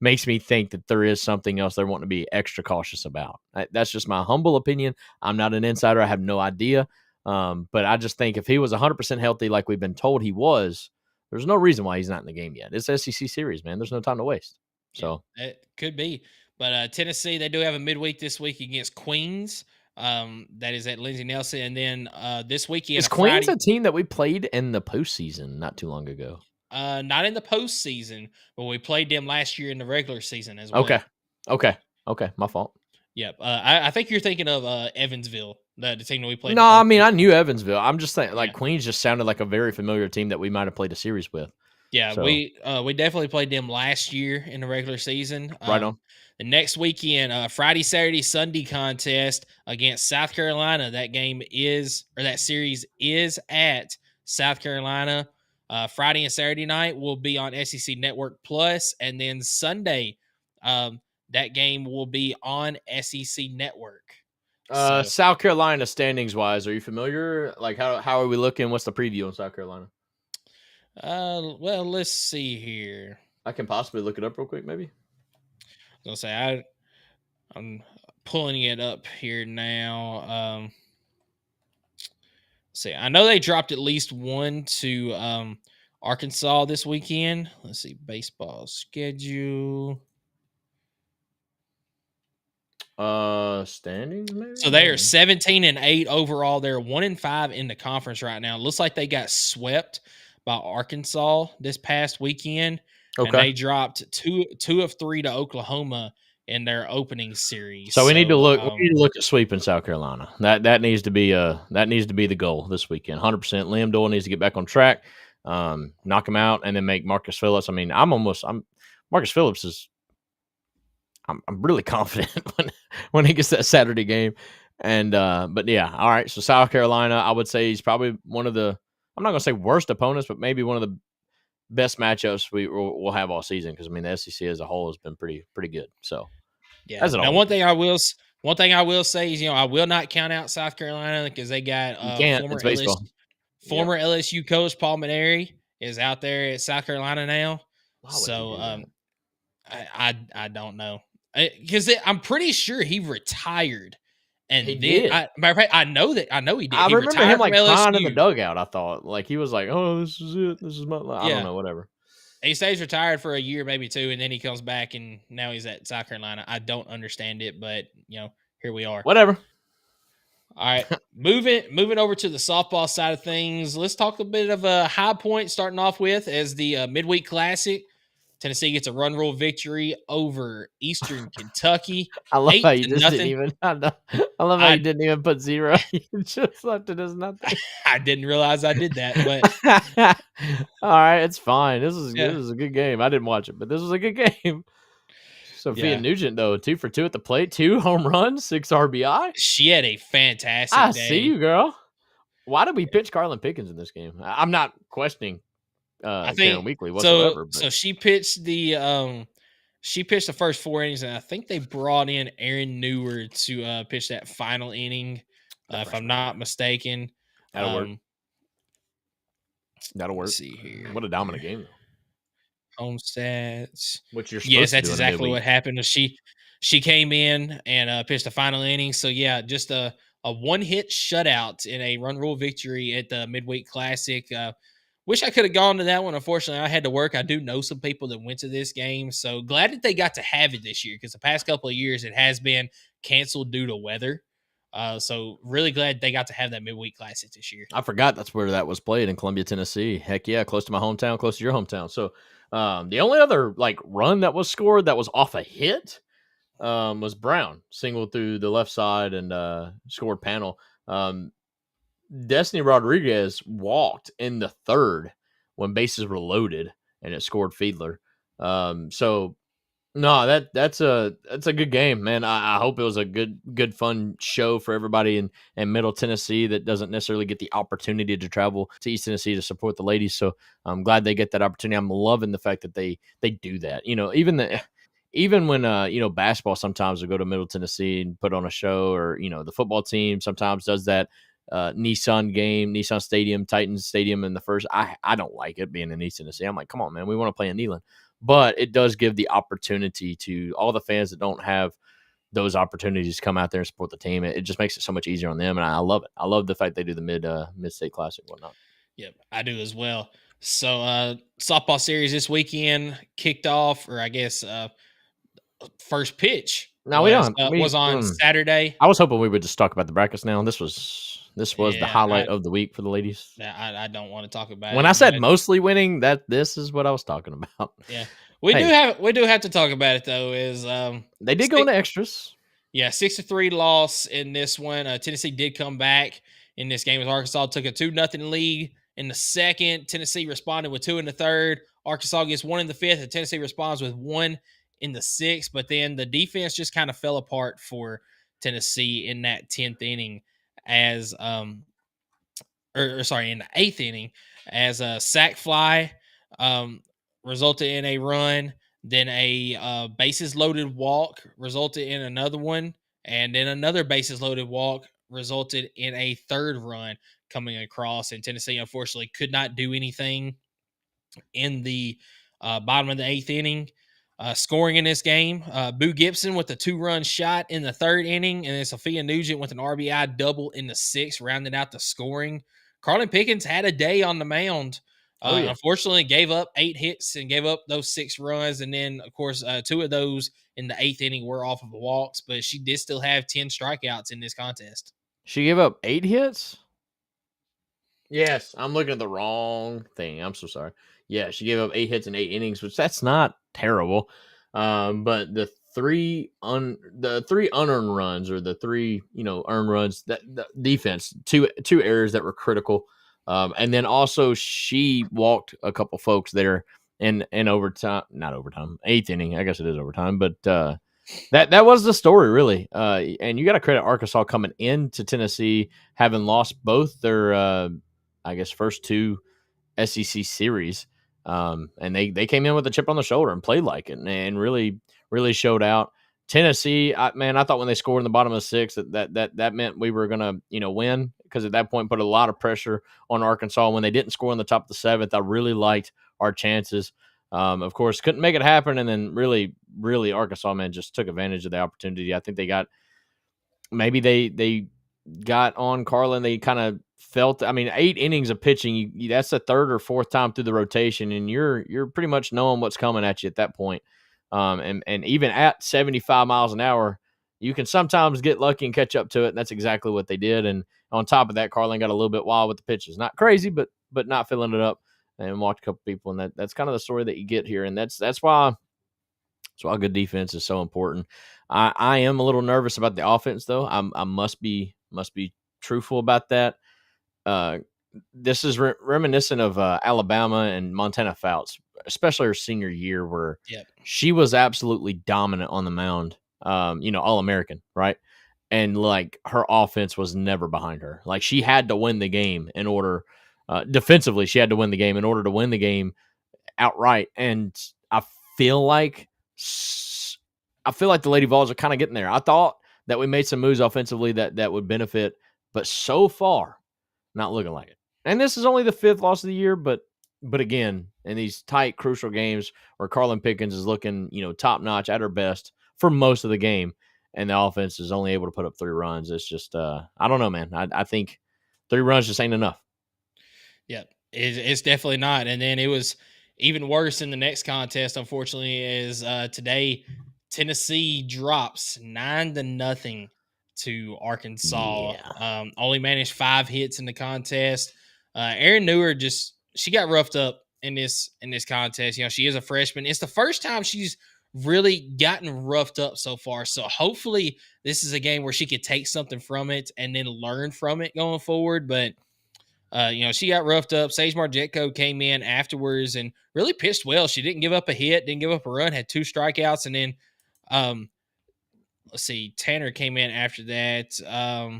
makes me think that there is something else they're wanting to be extra cautious about. That's just my humble opinion. I'm not an insider. I have no idea. But I just think if he was 100% healthy like we've been told he was, there's no reason why he's not in the game yet. It's SEC series, man. There's no time to waste. So it could be. But Tennessee, they do have a midweek this week against Queens. That is at Lindsey Nelson. And then this weekend. Is Queens a team that we played in the postseason not too long ago? Not in the postseason, but we played them last year in the regular season as well. Okay. My fault. Yep. I think you're thinking of Evansville, the team that we played. No, I mean, I knew Evansville. I'm just saying, Queens just sounded like a very familiar team that we might have played a series with. Yeah, so. We definitely played them last year in the regular season. Right on. The next weekend, Friday, Saturday, Sunday contest against South Carolina. That series is at South Carolina. Friday and Saturday night will be on SEC Network Plus, and then Sunday, that game will be on SEC Network. South Carolina standings wise, are you familiar? Like how are we looking? What's the preview on South Carolina? Well, let's see here. I can possibly look it up real quick, maybe. I was gonna say I'm pulling it up here now. See, I know they dropped at least one to Arkansas this weekend. Let's see, baseball schedule. Standings maybe. So they are 17-8 overall. They're 1-5 in the conference right now. Looks like they got swept by Arkansas this past weekend, and they dropped two of 3 to Oklahoma in their opening series. So we need to look. We need to look at sweeping South Carolina. That needs to be the goal this weekend. 100%. Liam Doyle needs to get back on track, knock him out, and then make Marcus Phillips. I mean, Marcus Phillips is. I'm really confident when he gets that Saturday game, and but yeah, all right. So South Carolina, I would say he's probably one of the. I'm not gonna say worst opponents, but maybe one of the best matchups we'll have all season because I mean the SEC as a whole has been pretty good. So yeah. Now one thing I will say is I will not count out South Carolina because they got former LSU coach Paul Maneri is out there at South Carolina now. So I don't know. Because I'm pretty sure he retired, and he did. I know he did. I he remember him like crying in the LSU. dugout. I thought like he was like, "Oh, this is it. This is my life." I don't know, whatever. He stays retired for a year, maybe 2, and then he comes back, and now he's at South Carolina. I don't understand it, but here we are. Whatever. All right, moving over to the softball side of things. Let's talk a bit of a high point. Starting off with as the midweek classic. Tennessee gets a run rule victory over Eastern Kentucky. I love how you just didn't even. I love how you didn't even put 0. You just left it as nothing. I didn't realize I did that, but all right, it's fine. This is a good game. I didn't watch it, but this was a good game. Sophia Nugent though, 2 for 2 at the plate, 2 home runs, 6 RBI. She had a fantastic day. I see you, girl. Why did we pitch Carlin Pickens in this game? I'm not questioning. I think Karen Weekly whatsoever. So she pitched the first 4 innings, and I think they brought in Aaron Newer to pitch that final inning, if I'm not mistaken. That'll work. That'll work. Let's see here. What a dominant game. Home stats. What you're yes, that's exactly what happened. She came in and pitched the final inning. So yeah, just a 1-hit shutout in a run rule victory at the midweek classic. Wish I could have gone to that one. Unfortunately, I had to work. I do know some people that went to this game. So glad that they got to have it this year because the past couple of years it has been canceled due to weather. So really glad they got to have that midweek classic this year. I forgot that's where that was played in Columbia, Tennessee. Heck yeah, close to my hometown, close to your hometown. So the only other run that was scored that was off a hit was Brown. Singled through the left side and scored panel. Destiny Rodriguez walked in the 3rd when bases were loaded, and it scored Fiedler. So no, that's a good game, man. I hope it was a good fun show for everybody in Middle Tennessee that doesn't necessarily get the opportunity to travel to East Tennessee to support the ladies. So I'm glad they get that opportunity. I'm loving the fact that they do that. Even when basketball sometimes will go to Middle Tennessee and put on a show, or the football team sometimes does that. Nissan Stadium, Titans Stadium in the first. I don't like it being in East Tennessee. I'm like, come on, man, we want to play in Neyland. But it does give the opportunity to all the fans that don't have those opportunities to come out there and support the team. It just makes it so much easier on them, and I love it. I love the fact they do the mid-state classic and whatnot. Yep, I do as well. So softball series this weekend kicked off, or I guess first pitch. Now was on Saturday. I was hoping we would just talk about the brackets now. This was the highlight of the week for the ladies. I don't want to talk about it. When I said mostly winning, this is what I was talking about. Yeah. We do have to talk about it though, is they did go into extras. Yeah, 6-3 loss in this one. Tennessee did come back in this game as Arkansas took a 2-0 lead in the second. Tennessee responded with 2 in the third. Arkansas gets 1 in the fifth, and Tennessee responds with 1 in the sixth. But then the defense just kind of fell apart for Tennessee in that 10th inning as in the 8th inning as a sac fly resulted in a run. Then a bases loaded walk resulted in another one, and then another bases loaded walk resulted in a third run coming across. And Tennessee, unfortunately, could not do anything in the bottom of the 8th inning. Scoring in this game, Boo Gibson with a 2-run shot in the 3rd inning, and then Sophia Nugent with an RBI double in the 6th, rounded out the scoring. Carlin Pickens had a day on the mound Unfortunately, gave up 8 hits and gave up those 6 runs. And then, of course, 2 of those in the 8th inning were off of walks, but she did still have 10 strikeouts in this contest. She gave up 8 hits? Yes, I'm looking at the wrong thing. I'm so sorry. Yeah, she gave up 8 hits in 8 innings, which that's not terrible. But the three unearned runs, or the 3 earned runs, that the defense, two errors that were critical. And then also she walked a couple folks there in overtime, not overtime, 8th inning. I guess it is overtime, but that was the story, really. And you got to credit Arkansas coming into Tennessee, having lost both their I guess first 2 SEC series. And they came in with a chip on the shoulder and played like it, and really showed out. Tennessee, I thought when they scored in the bottom of the 6th that meant we were gonna win, because at that point put a lot of pressure on Arkansas. When they didn't score in the top of the 7th, I really liked our chances. Of course, couldn't make it happen, and then really Arkansas, man, just took advantage of the opportunity. I think they got on Carlin. They kind of felt, 8 innings of pitching, that's the 3rd or 4th time through the rotation, and you're pretty much knowing what's coming at you at that point. And even at 75 miles an hour, you can sometimes get lucky and catch up to it, and that's exactly what they did. And on top of that, Carlin got a little bit wild with the pitches. Not crazy, but not filling it up, and walked a couple people, and that's kind of the story that you get here, and that's why good defense is so important. I am a little nervous about the offense, though. I must be truthful about that. This is reminiscent of Alabama and Montana Fouts, especially her senior year, where she was absolutely dominant on the mound. All-American, right? And like, her offense was never behind her. Like, she had to win the game in order, defensively, she had to win the game in order to win the game outright. And I feel like the Lady Vols are kind of getting there. I thought that we made some moves offensively that would benefit, but so far, not looking like it. And this is only the 5th loss of the year, but again, in these tight, crucial games where Carlin Pickens is looking, top notch at her best for most of the game, and the offense is only able to put up 3 runs. It's just, I don't know, man. I think 3 runs just ain't enough. Yeah, it's definitely not. And then it was even worse in the next contest, unfortunately, is today Tennessee drops 9-0 to Arkansas. Yeah. Only managed 5 hits in the contest. Erin Newer she got roughed up in this contest. She is a freshman. It's the first time she's really gotten roughed up so far. So hopefully this is a game where she could take something from it and then learn from it going forward. But she got roughed up. Sage Marjetko came in afterwards and really pitched well. She didn't give up a hit, didn't give up a run, had 2 strikeouts, and then let's see, Tanner came in after that.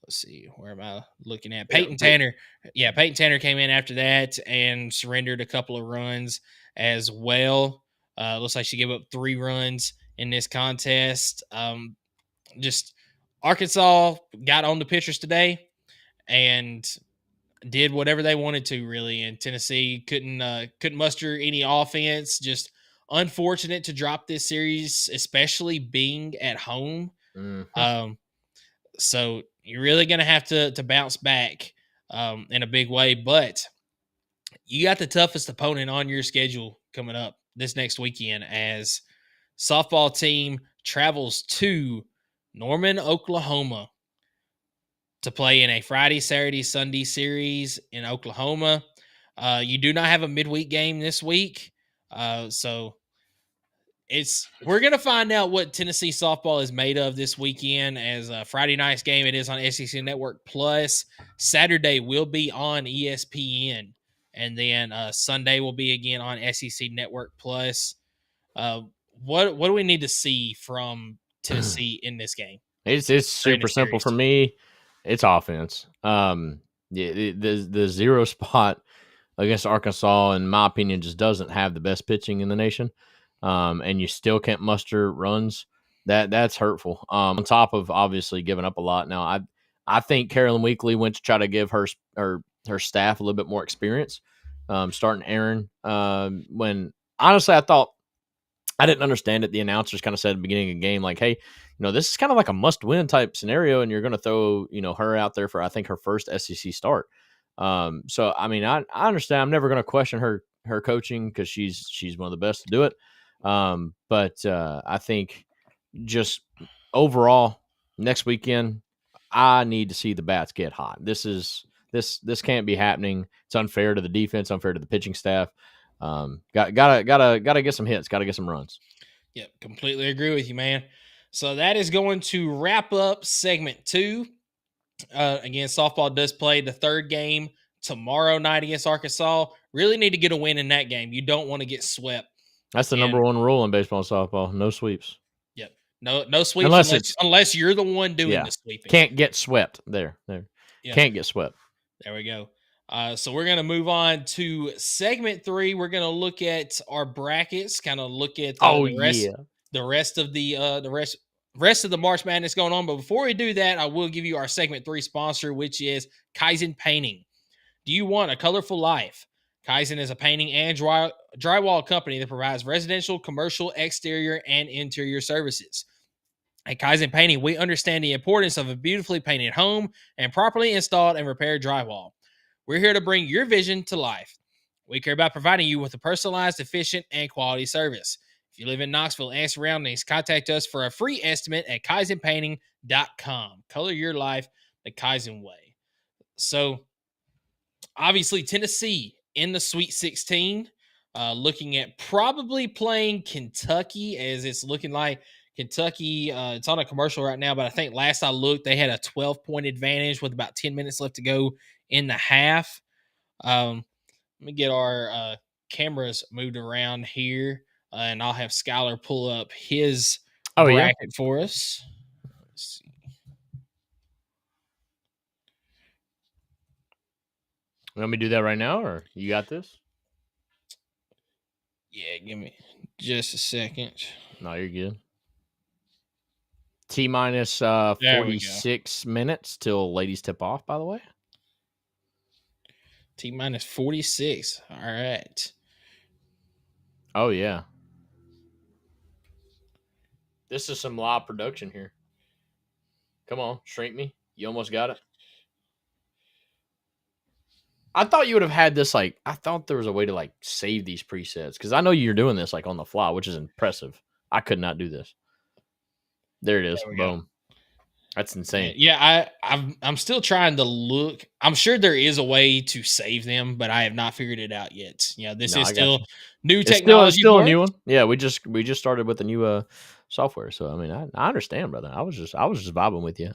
Let's see, where am I looking at? Peyton Tanner. Yeah, Peyton Tanner came in after that and surrendered a couple of runs as well. Looks like she gave up 3 runs in this contest. Just Arkansas got on the pitchers today and did whatever they wanted to, really. And Tennessee couldn't muster any offense. Just unfortunate to drop this series, especially being at home. Mm-hmm. So you're really going to have to bounce back in a big way. But you got the toughest opponent on your schedule coming up this next weekend, as softball team travels to Norman, Oklahoma to play in a Friday, Saturday, Sunday series in Oklahoma. You do not have a midweek game this week. So we're going to find out what Tennessee softball is made of this weekend, as a Friday night's game. It is on SEC Network Plus. Saturday will be on ESPN. And then Sunday will be again on SEC Network Plus. What do we need to see from Tennessee in this game? It's super simple for me. It's offense. The 0 spot against Arkansas, in my opinion, just doesn't have the best pitching in the nation. And you still can't muster runs. That's hurtful. On top of obviously giving up a lot. Now, I think Carolyn Weekly went to try to give her staff a little bit more experience, starting Aaron. When honestly, I didn't understand it. The announcers kind of said at the beginning of the game, like, hey, this is kind of like a must-win type scenario, and you're going to throw, her out there for, I think, her first SEC start. So I mean, I understand. I'm never going to question her coaching because she's one of the best to do it. But I think just overall next weekend, I need to see the bats get hot. This can't be happening. It's unfair to the defense, unfair to the pitching staff. Gotta get some hits, gotta get some runs. Yep, completely agree with you, man. So that is going to wrap up segment 2. Again, softball does play the third game tomorrow night against Arkansas. Really need to get a win in that game. You don't want to get swept. That's the number one rule in baseball and softball. No sweeps. Yep. No sweeps unless you're the one doing the sweeping. Can't get swept. There. Yep. Can't get swept. There we go. So we're going to move on to segment 3. We're going to look at our brackets, kind of look at the rest of the March Madness going on. But before we do that, I will give you our segment 3 sponsor, which is Kaizen Painting. Do you want a colorful life? Kaizen is a painting and drywall company that provides residential, commercial, exterior, and interior services. At Kaizen Painting, we understand the importance of a beautifully painted home and properly installed and repaired drywall. We're here to bring your vision to life. We care about providing you with a personalized, efficient, and quality service. If you live in Knoxville and surroundings, contact us for a free estimate at KaizenPainting.com. Color your life the Kaizen way. So, obviously, Tennessee in the Sweet 16, looking at probably playing Kentucky, as it's looking like Kentucky, it's on a commercial right now, but I think last I looked, they had a 12-point advantage with about 10 minutes left to go in the half. Let me get our cameras moved around here, and I'll have Skylar pull up his bracket for us. Let's see. Want me to do that right now, or you got this? Yeah, give me just a second. No, you're good. T-minus 46 minutes till ladies tip off, by the way. T-minus 46. All right. Oh, yeah. This is some live production here. Come on, shrink me. You almost got it. I thought you would have had this, I thought there was a way to, save these presets. Because I know you're doing this, on the fly, which is impressive. I could not do this. There it is. Boom. Go. That's insane. Yeah, I'm still trying to look. I'm sure there is a way to save them, but I have not figured it out yet. Yeah, this is still new technology. It's still a new one. Yeah, we just started with the new software. So I mean, I understand, brother. I was just vibing with you.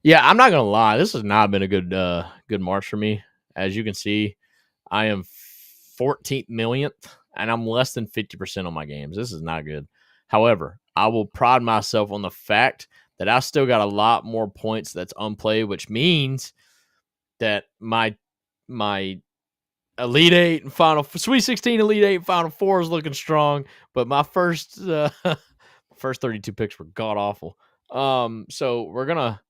Yeah, I'm not gonna lie. This has not been a good March for me. As you can see, I am 14th millionth, and I'm less than 50% on my games. This is not good. However, I will pride myself on the fact that I still got a lot more points that's unplayed, which means that my Elite 8 and Final Sweet 16, Elite 8, and Final 4 is looking strong, but my first 32 picks were god awful. So we're gonna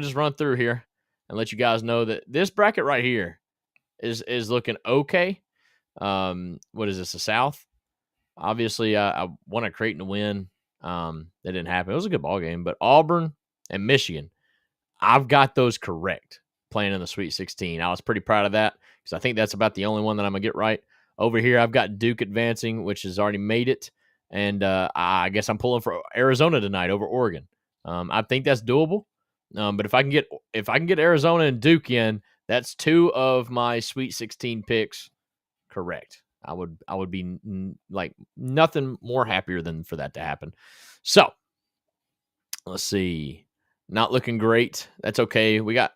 just run through here and let you guys know that this bracket right here is looking okay. What is this? The South? Obviously, I want to create and win. That didn't happen. It was a good ball game, but Auburn and Michigan, I've got those correct playing in the Sweet 16. I was pretty proud of that because I think that's about the only one that I'm gonna get right. Over here, I've got Duke advancing, which has already made it, and I guess I'm pulling for Arizona tonight over Oregon. I think that's doable, but if I can get Arizona and Duke in, that's 2 of my Sweet 16 picks correct. I would be nothing more happier than for that to happen. So let's see. Not looking great. That's okay. We got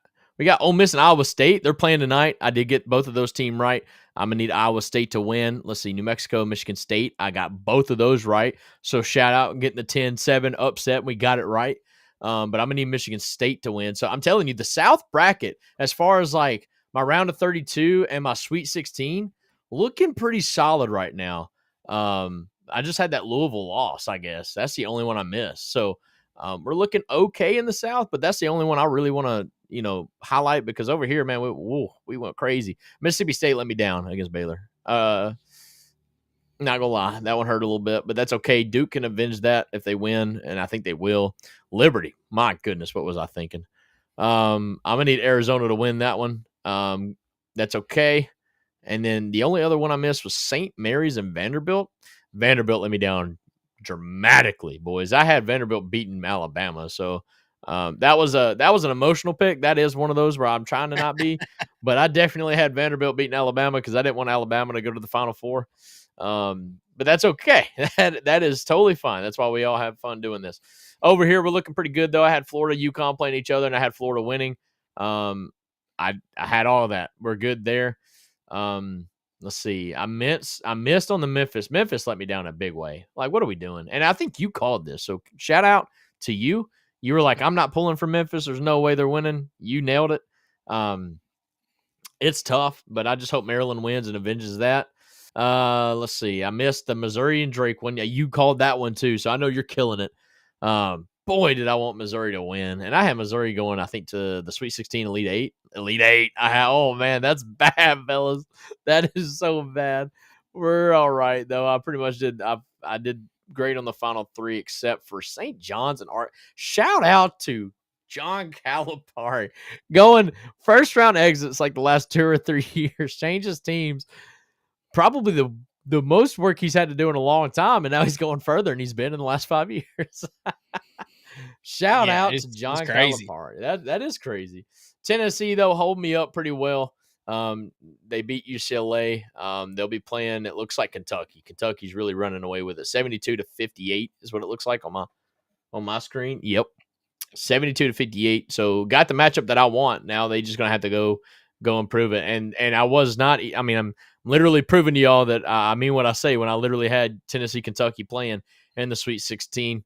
Ole Miss and Iowa State. They're playing tonight. I did get both of those teams right. I'm gonna need Iowa State to win. Let's see. New Mexico, Michigan State. I got both of those right. So shout out and getting the 10-7 upset. We got it right. But I'm gonna need Michigan State to win. So I'm telling you, the South bracket, as far as my round of 32 and my Sweet 16. Looking pretty solid right now. I just had that Louisville loss, I guess. That's the only one I missed. So we're looking okay in the South, but that's the only one I really want to, highlight because over here, man, we went crazy. Mississippi State let me down against Baylor. Not gonna lie, that one hurt a little bit, but that's okay. Duke can avenge that if they win, and I think they will. Liberty, my goodness, what was I thinking? I'm gonna need Arizona to win that one. That's okay. And then the only other one I missed was St. Mary's and Vanderbilt. Vanderbilt let me down dramatically, boys. I had Vanderbilt beating Alabama, so that was an emotional pick. That is one of those where I'm trying to not be, but I definitely had Vanderbilt beating Alabama because I didn't want Alabama to go to the Final Four. But that's okay. That is totally fine. That's why we all have fun doing this. Over here, we're looking pretty good though. I had Florida, UConn playing each other, and I had Florida winning. I had all of that. We're good there. Let's see. I missed on the Memphis. Memphis let me down in a big way. Like, what are we doing? And I think you called this. So shout out to you. You were like, I'm not pulling for Memphis. There's no way they're winning. You nailed it. It's tough, but I just hope Maryland wins and avenges that. Let's see. I missed the Missouri and Drake one. Yeah, you called that one too. So I know you're killing it. Boy, did I want Missouri to win. And I had Missouri going, I think, to the Sweet 16 Elite 8. Elite 8. Oh, man, that's bad, fellas. That is so bad. We're all right, though. I pretty much did. I did great on the final three, except for St. John's and Art. Shout out to John Calipari. Going first round exits like the last 2 or 3 years. Changes teams. Probably the most work he's had to do in a long time, and now he's going further, and he's been in the last 5 years. Shout out to John Calipari. That is crazy. Tennessee, though, hold me up pretty well. They beat UCLA. They'll be playing, it looks like Kentucky. Kentucky's really running away with it. 72-58 is what it looks like on my screen. Yep. 72-58. So got the matchup that I want. Now they just going to have to go and prove it. And I was not, I mean, I'm literally proving to y'all that I mean what I say when I literally had Tennessee, Kentucky playing in the Sweet 16.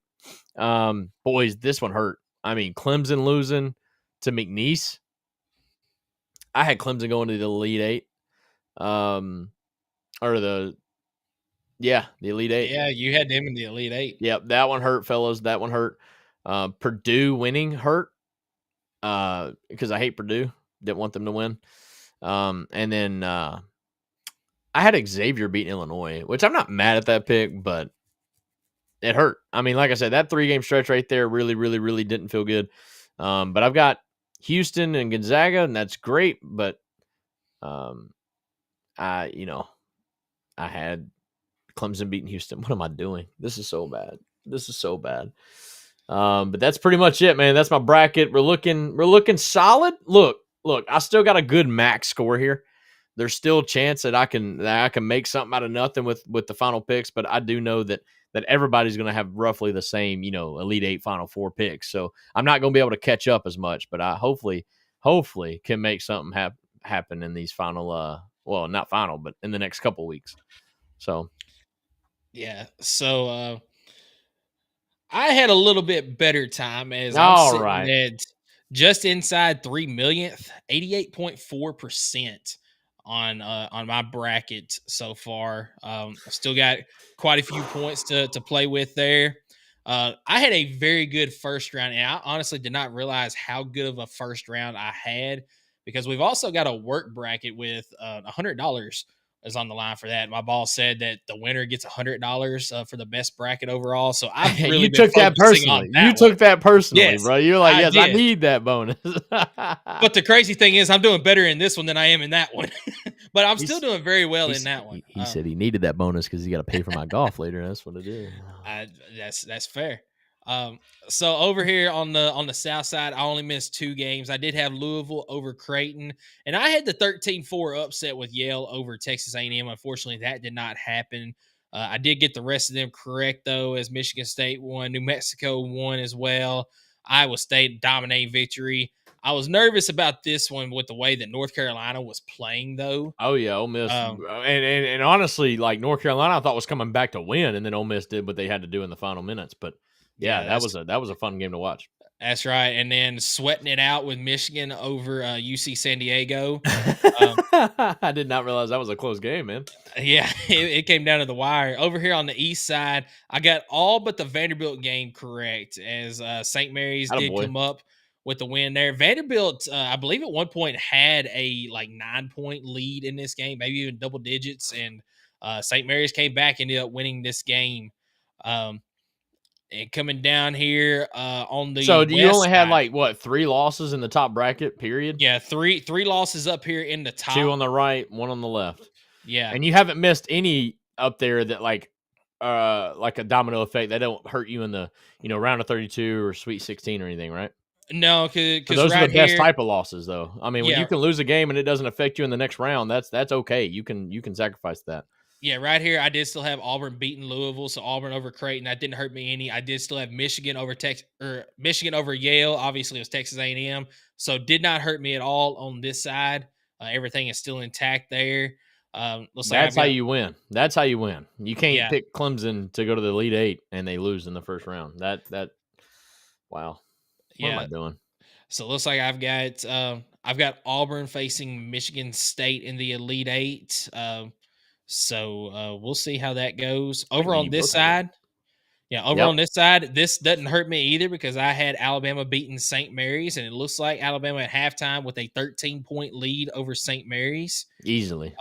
Boys, this one hurt. I mean, Clemson losing to McNeese. I had Clemson going to the Elite 8. The Elite 8. Yeah, you had them in the Elite 8. Yep, that one hurt, fellas. That one hurt. Purdue winning hurt because I hate Purdue. Didn't want them to win. And then I had Xavier beating Illinois, which I'm not mad at that pick, but it hurt. I mean, like I said, that 3-game stretch right there really, really, really didn't feel good. But I've got Houston and Gonzaga, and that's great. But I had Clemson beating Houston. What am I doing? This is so bad. But that's pretty much it, man. That's my bracket. We're looking solid. Look, I still got a good max score here. There's still a chance that I can make something out of nothing with the final picks, but I do know that everybody's going to have roughly the same, Elite 8 Final 4 picks. So I'm not going to be able to catch up as much, but I hopefully can make something happen in these final, not final, but in the next couple weeks. So, yeah. So I had a little bit better time as I'm sitting at just inside 3 millionth, 88.4% on my bracket so far. I still got quite a few points to play with there. I had a very good first round, and I honestly did not realize how good of a first round I had because we've also got a work bracket with $100 is on the line for that. My boss said that the winner gets $100 for the best bracket overall. So I really took that personally. Took that personally, yes, bro. You're like, yes, I need that bonus. But the crazy thing is, I'm doing better in this one than I am in that one. But I'm still doing very well in that one. He said he needed that bonus because he got to pay for my golf later. That's what it is. That's fair. So over here on the south side, I only missed 2 games. I did have Louisville over Creighton, and I had the 13-4 upset with Yale over Texas A&M. Unfortunately, that did not happen. I did get the rest of them correct, though, as Michigan State won. New Mexico won as well. Iowa State dominating victory. I was about this one with the way that North Carolina was playing, though. Oh yeah, Ole Miss, and honestly, like North Carolina, I thought was coming back to win, and then Ole Miss did what they had to do in the final minutes. But yeah, that was a fun game to watch. That's right, and then sweating it out with Michigan over UC San Diego. I did not realize that was a close game, man. Yeah, it came down to the wire. Over here on the east side, I got all but the Vanderbilt game correct, as St. Mary's did come up with the win there. Vanderbilt, I believe at one point had a 9-point lead in this game, maybe even double digits, and St. Mary's came back and ended up winning this game. And coming down here on the So do you west only had side, like what 3 losses in the top bracket? Period. yeah, three losses up here in the top. 2 on the right, 1 on the left, Yeah, and you haven't missed any up there that like a domino effect. They don't hurt you in the round of 32 or Sweet 16 or anything, right? no, So because those are right the best here, type of losses, though. I mean, when yeah, you can lose a game and it doesn't affect you in the next round, that's okay. You can sacrifice that. yeah, right here, I did still have Auburn beating Louisville, so Auburn over Creighton. That didn't hurt me any. I did still have Michigan over Michigan over Yale. Obviously, it was Texas A&M, so did not hurt me at all on this side. Everything is still intact there. Looks like That's how you win. That's how you win. You can't Yeah. pick Clemson to go to the Elite Eight and they lose in the first round. Wow. What am I doing? So it looks like I've got Auburn facing Michigan State in the Elite Eight. So we'll see how that goes. Over on this side, on this side, this doesn't hurt me either because I had Alabama beating St. Mary's, and it looks like Alabama at halftime with a 13-point lead over St. Mary's. Easily.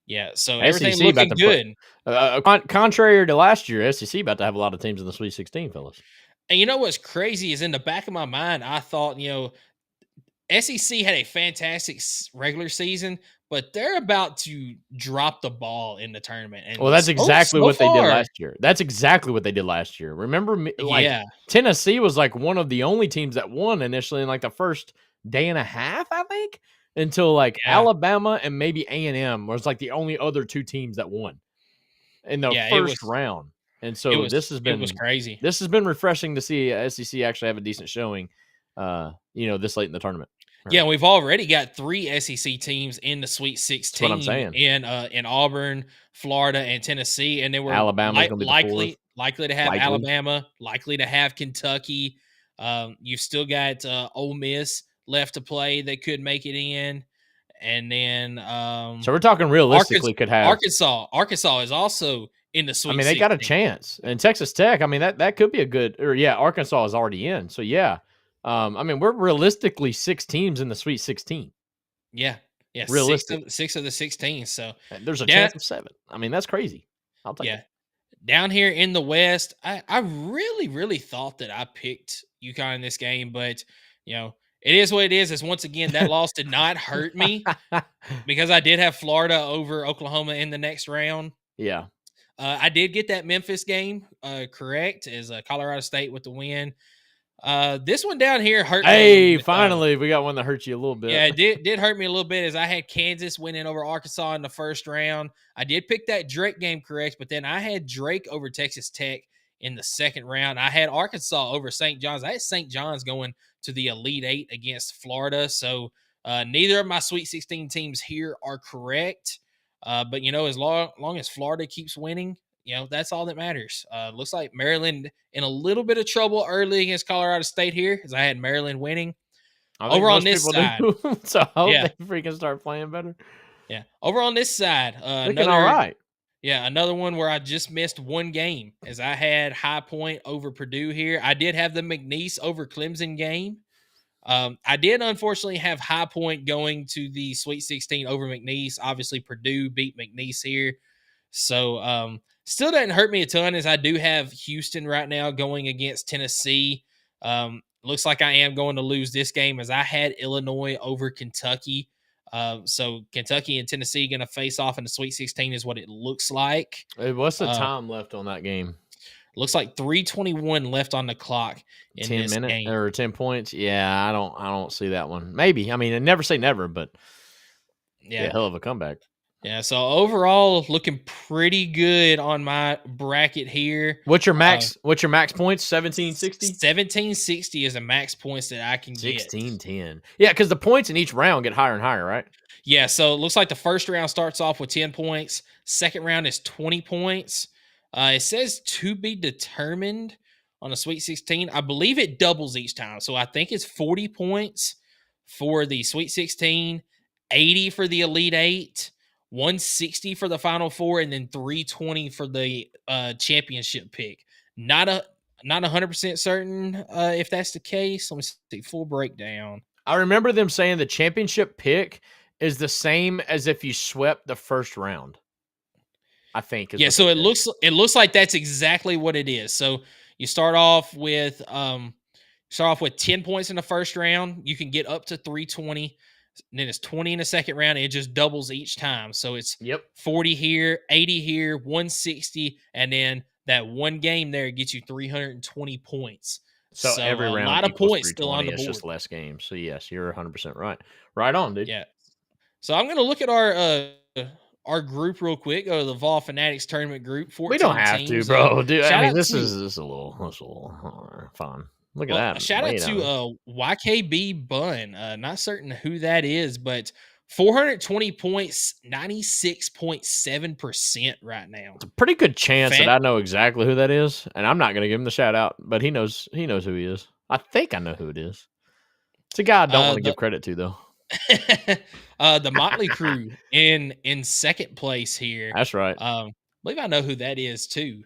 Yeah, so SEC everything looking good. Contrary to last year, SEC about to have a lot of teams in the Sweet 16, fellas. And you know what's crazy is in the back of my mind, I thought, SEC had a fantastic regular season, but they're about to drop the ball in the tournament. And Well, that's exactly what they did last year. That's exactly what they did last year. Remember, Tennessee was like one of the only teams that won initially in like the first day and a half, I think, until like Alabama and maybe A&M was like the only other 2 teams that won in the first round. And so it was crazy. This has been refreshing to see SEC actually have a decent showing, this late in the tournament. Yeah, we've already got 3 SEC teams in the Sweet 16. That's what I'm saying. In Auburn, Florida, and Tennessee, and they were Alabama's gonna be likely to have Alabama, likely to have Kentucky. You've still got Ole Miss left to play. They could make it in, and then so we're talking realistically could have Arkansas is also in the Sweet 16. They got a chance, and Texas Tech. I mean that could be a good. Arkansas is already in. So we're realistically 6 teams in the Sweet 16. Yeah, realistic. 6 of the 16. So there's a chance of 7. I mean, that's crazy. I'll take it. Down here in the West, I really, really thought that I picked UConn in this game, but it is what it is. Is once again that loss did not hurt me because I did have Florida over Oklahoma in the next round. Yeah. I did get that Memphis game correct as Colorado State with the win. This one down here hurt me. Hey, finally, we got one that hurt you a little bit. Yeah, it did hurt me a little bit as I had Kansas winning over Arkansas in the first round. I did pick that Drake game correct, but then I had Drake over Texas Tech in the second round. I had Arkansas over St. John's. I had St. John's going to the Elite Eight against Florida. So neither of my Sweet 16 teams here are correct. But, as long as Florida keeps winning, that's all that matters. Looks like Maryland in a little bit of trouble early against Colorado State here because I had Maryland winning. Over on this side. So I hope they freaking start playing better. Yeah. Over on this side. Looking all right. Yeah, another one where I just missed one game as I had High Point over Purdue here. I did have the McNeese over Clemson game. I did unfortunately have High Point going to the Sweet 16 over McNeese. Obviously, Purdue beat McNeese here. So, still doesn't hurt me a ton as I do have Houston right now going against Tennessee. Looks like I am going to lose this game as I had Illinois over Kentucky. So Kentucky and Tennessee going to face off in the Sweet 16 is what it looks like. What's the time left on that game? Looks like 3:21 left on the clock in 10 this minutes game. or 10 points. Yeah, I don't see that one. Maybe. I mean, never say never, but yeah, hell of a comeback. Yeah, so overall looking pretty good on my bracket here. What's your max points? 1760? 1760 is a max points that I can get. 1610. Yeah, because the points in each round get higher and higher, right? Yeah, so it looks like the first round starts off with 10 points. Second round is 20 points. It says to be determined on a Sweet 16. I believe it doubles each time. So I think it's 40 points for the Sweet 16, 80 for the Elite 8, 160 for the Final Four, and then 320 for the championship pick. Not 100% certain if that's the case. Let me see. Full breakdown. I remember them saying the championship pick is the same as if you swept the first round. I think. Yeah, so it looks like that's exactly what it is. So You start off with 10 points in the first round. You can get up to 320. And then it's 20 in the second round. It just doubles each time. So it's 40 here, 80 here, 160, and then that one game there gets you 320 points. So every a round lot of equals points still on the 320. It's board. just less games. So yes, you're 100% right. Right on, dude. Yeah. So I'm going to look at our group real quick. Go to the Vol Fanatics tournament group. 14 We don't have teams. to, bro. Dude, I mean, this to, is a little fun. Look at that. Shout out to YKB Bun. Not certain who that is, but 420 points, 96.7% right now. It's a pretty good chance that I know exactly who that is, and I'm not going to give him the shout out, but he knows who he is. I think I know who it is. It's a guy I don't want to give credit to, though. The Motley Crew in second place here. That's right. I believe I know who that is too.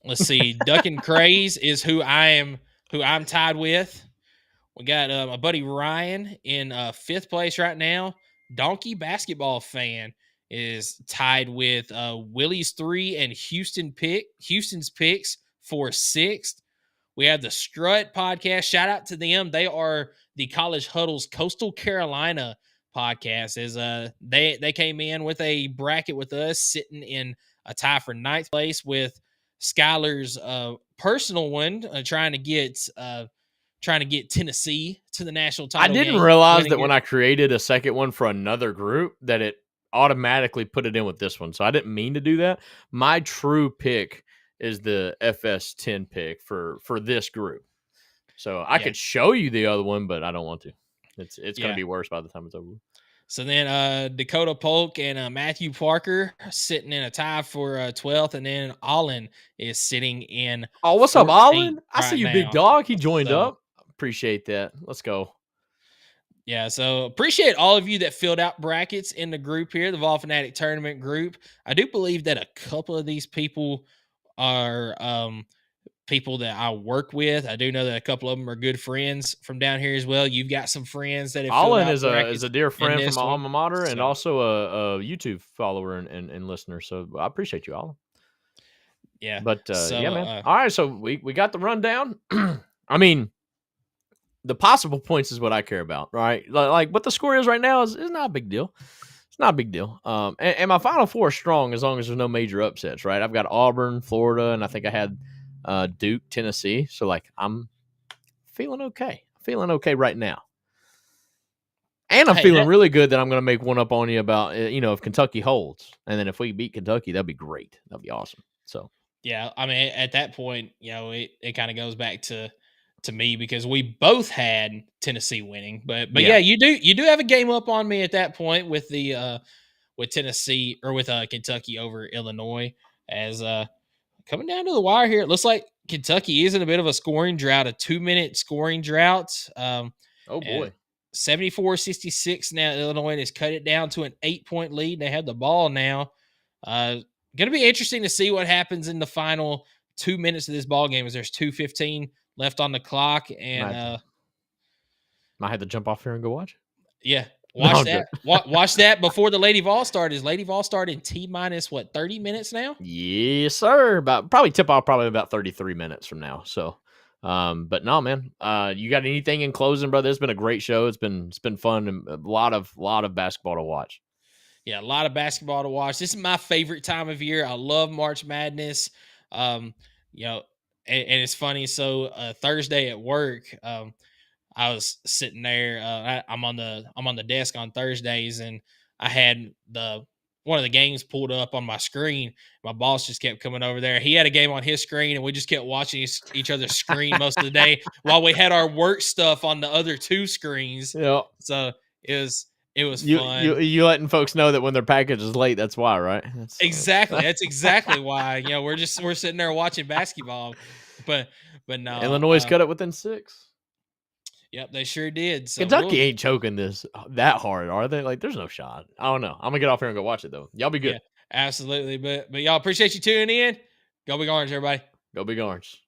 Let's see. Duck and Craze is who I'm tied with. We got my buddy Ryan in fifth place right now. Donkey Basketball Fan is tied with Willie's 3 and Houston's Picks for sixth. We have the Strut Podcast. Shout out to them. They are the College Huddle's Coastal Carolina podcast. As they came in with a bracket with us, sitting in a tie for ninth place with Skylar's personal one, trying to get Tennessee to the national title. I didn't realize that when I created a second one for another group that it automatically put it in with this one. So I didn't mean to do that. My true pick is the FS10 pick for this group. So I could show you the other one, but I don't want to. It's going to be worse by the time it's over. So then Dakota Polk and Matthew Parker sitting in a tie for 12th, and then Allen is sitting in. Oh, what's up, Allen? I see you, now. big dog. He joined up. Appreciate that. Let's go. Yeah, so appreciate all of you that filled out brackets in the group here, the Vol Fanatic Tournament group. I do believe that a couple of these people are people that I work with. I do know that a couple of them are good friends from down here as well. You've got some friends that have Allen is a dear friend from my alma mater and so. also a YouTube follower and listener. So I appreciate you, Allen. Yeah. But yeah, man. All right, so we got the rundown. I mean, the possible points is what I care about, right? Like what the score is right now is not a big deal. It's not a big deal. And my Final Four is strong as long as there's no major upsets, right? I've got Auburn, Florida, and I think I had Duke, Tennessee. So, like, I'm feeling okay. Feeling okay right now. And I'm feeling really good that I'm going to make one up on you about, if Kentucky holds. And then if we beat Kentucky, that'd be great. That'd be awesome. So, yeah, I mean, at that point, it kind of goes back to me because we both had Tennessee winning, but yeah, you do have a game up on me at that point with the with Tennessee or with Kentucky over Illinois. As coming down to the wire here, it looks like Kentucky is in a bit of a scoring drought, a 2-minute scoring drought. Oh boy, 74-66 now. Illinois has cut it down to an 8-point lead. They have the ball now. Going to be interesting to see what happens in the final 2 minutes of this ball game. As there's 2:15 left on the clock, and might have to jump off here and go watch. Yeah, watch that. Watch that before the Lady Vols start. Is Lady Vols start in T-minus 30 minutes now? Yes, sir. Probably tip off about 33 minutes from now. So, but no, man. You got anything in closing, brother? It's been a great show. It's been fun and a lot of basketball to watch. Yeah, a lot of basketball to watch. This is my favorite time of year. I love March Madness. And it's funny. So Thursday at work, I was sitting there. I'm on the desk on Thursdays, and I had one of the games pulled up on my screen. My boss just kept coming over there. He had a game on his screen, and we just kept watching each other's screen most of the day while we had our work stuff on the other two screens. Yeah. So it was fun. You letting folks know that when their package is late, that's why, right? Exactly. That's exactly why. We're sitting there watching basketball, but no. Illinois cut it within 6. Yep, they sure did. So Kentucky ain't choking this that hard, are they? Like, there's no shot. I don't know. I'm gonna get off here and go watch it though. Y'all be good. Yeah, absolutely. But y'all appreciate you tuning in. Go Big Orange, everybody. Go Big Orange.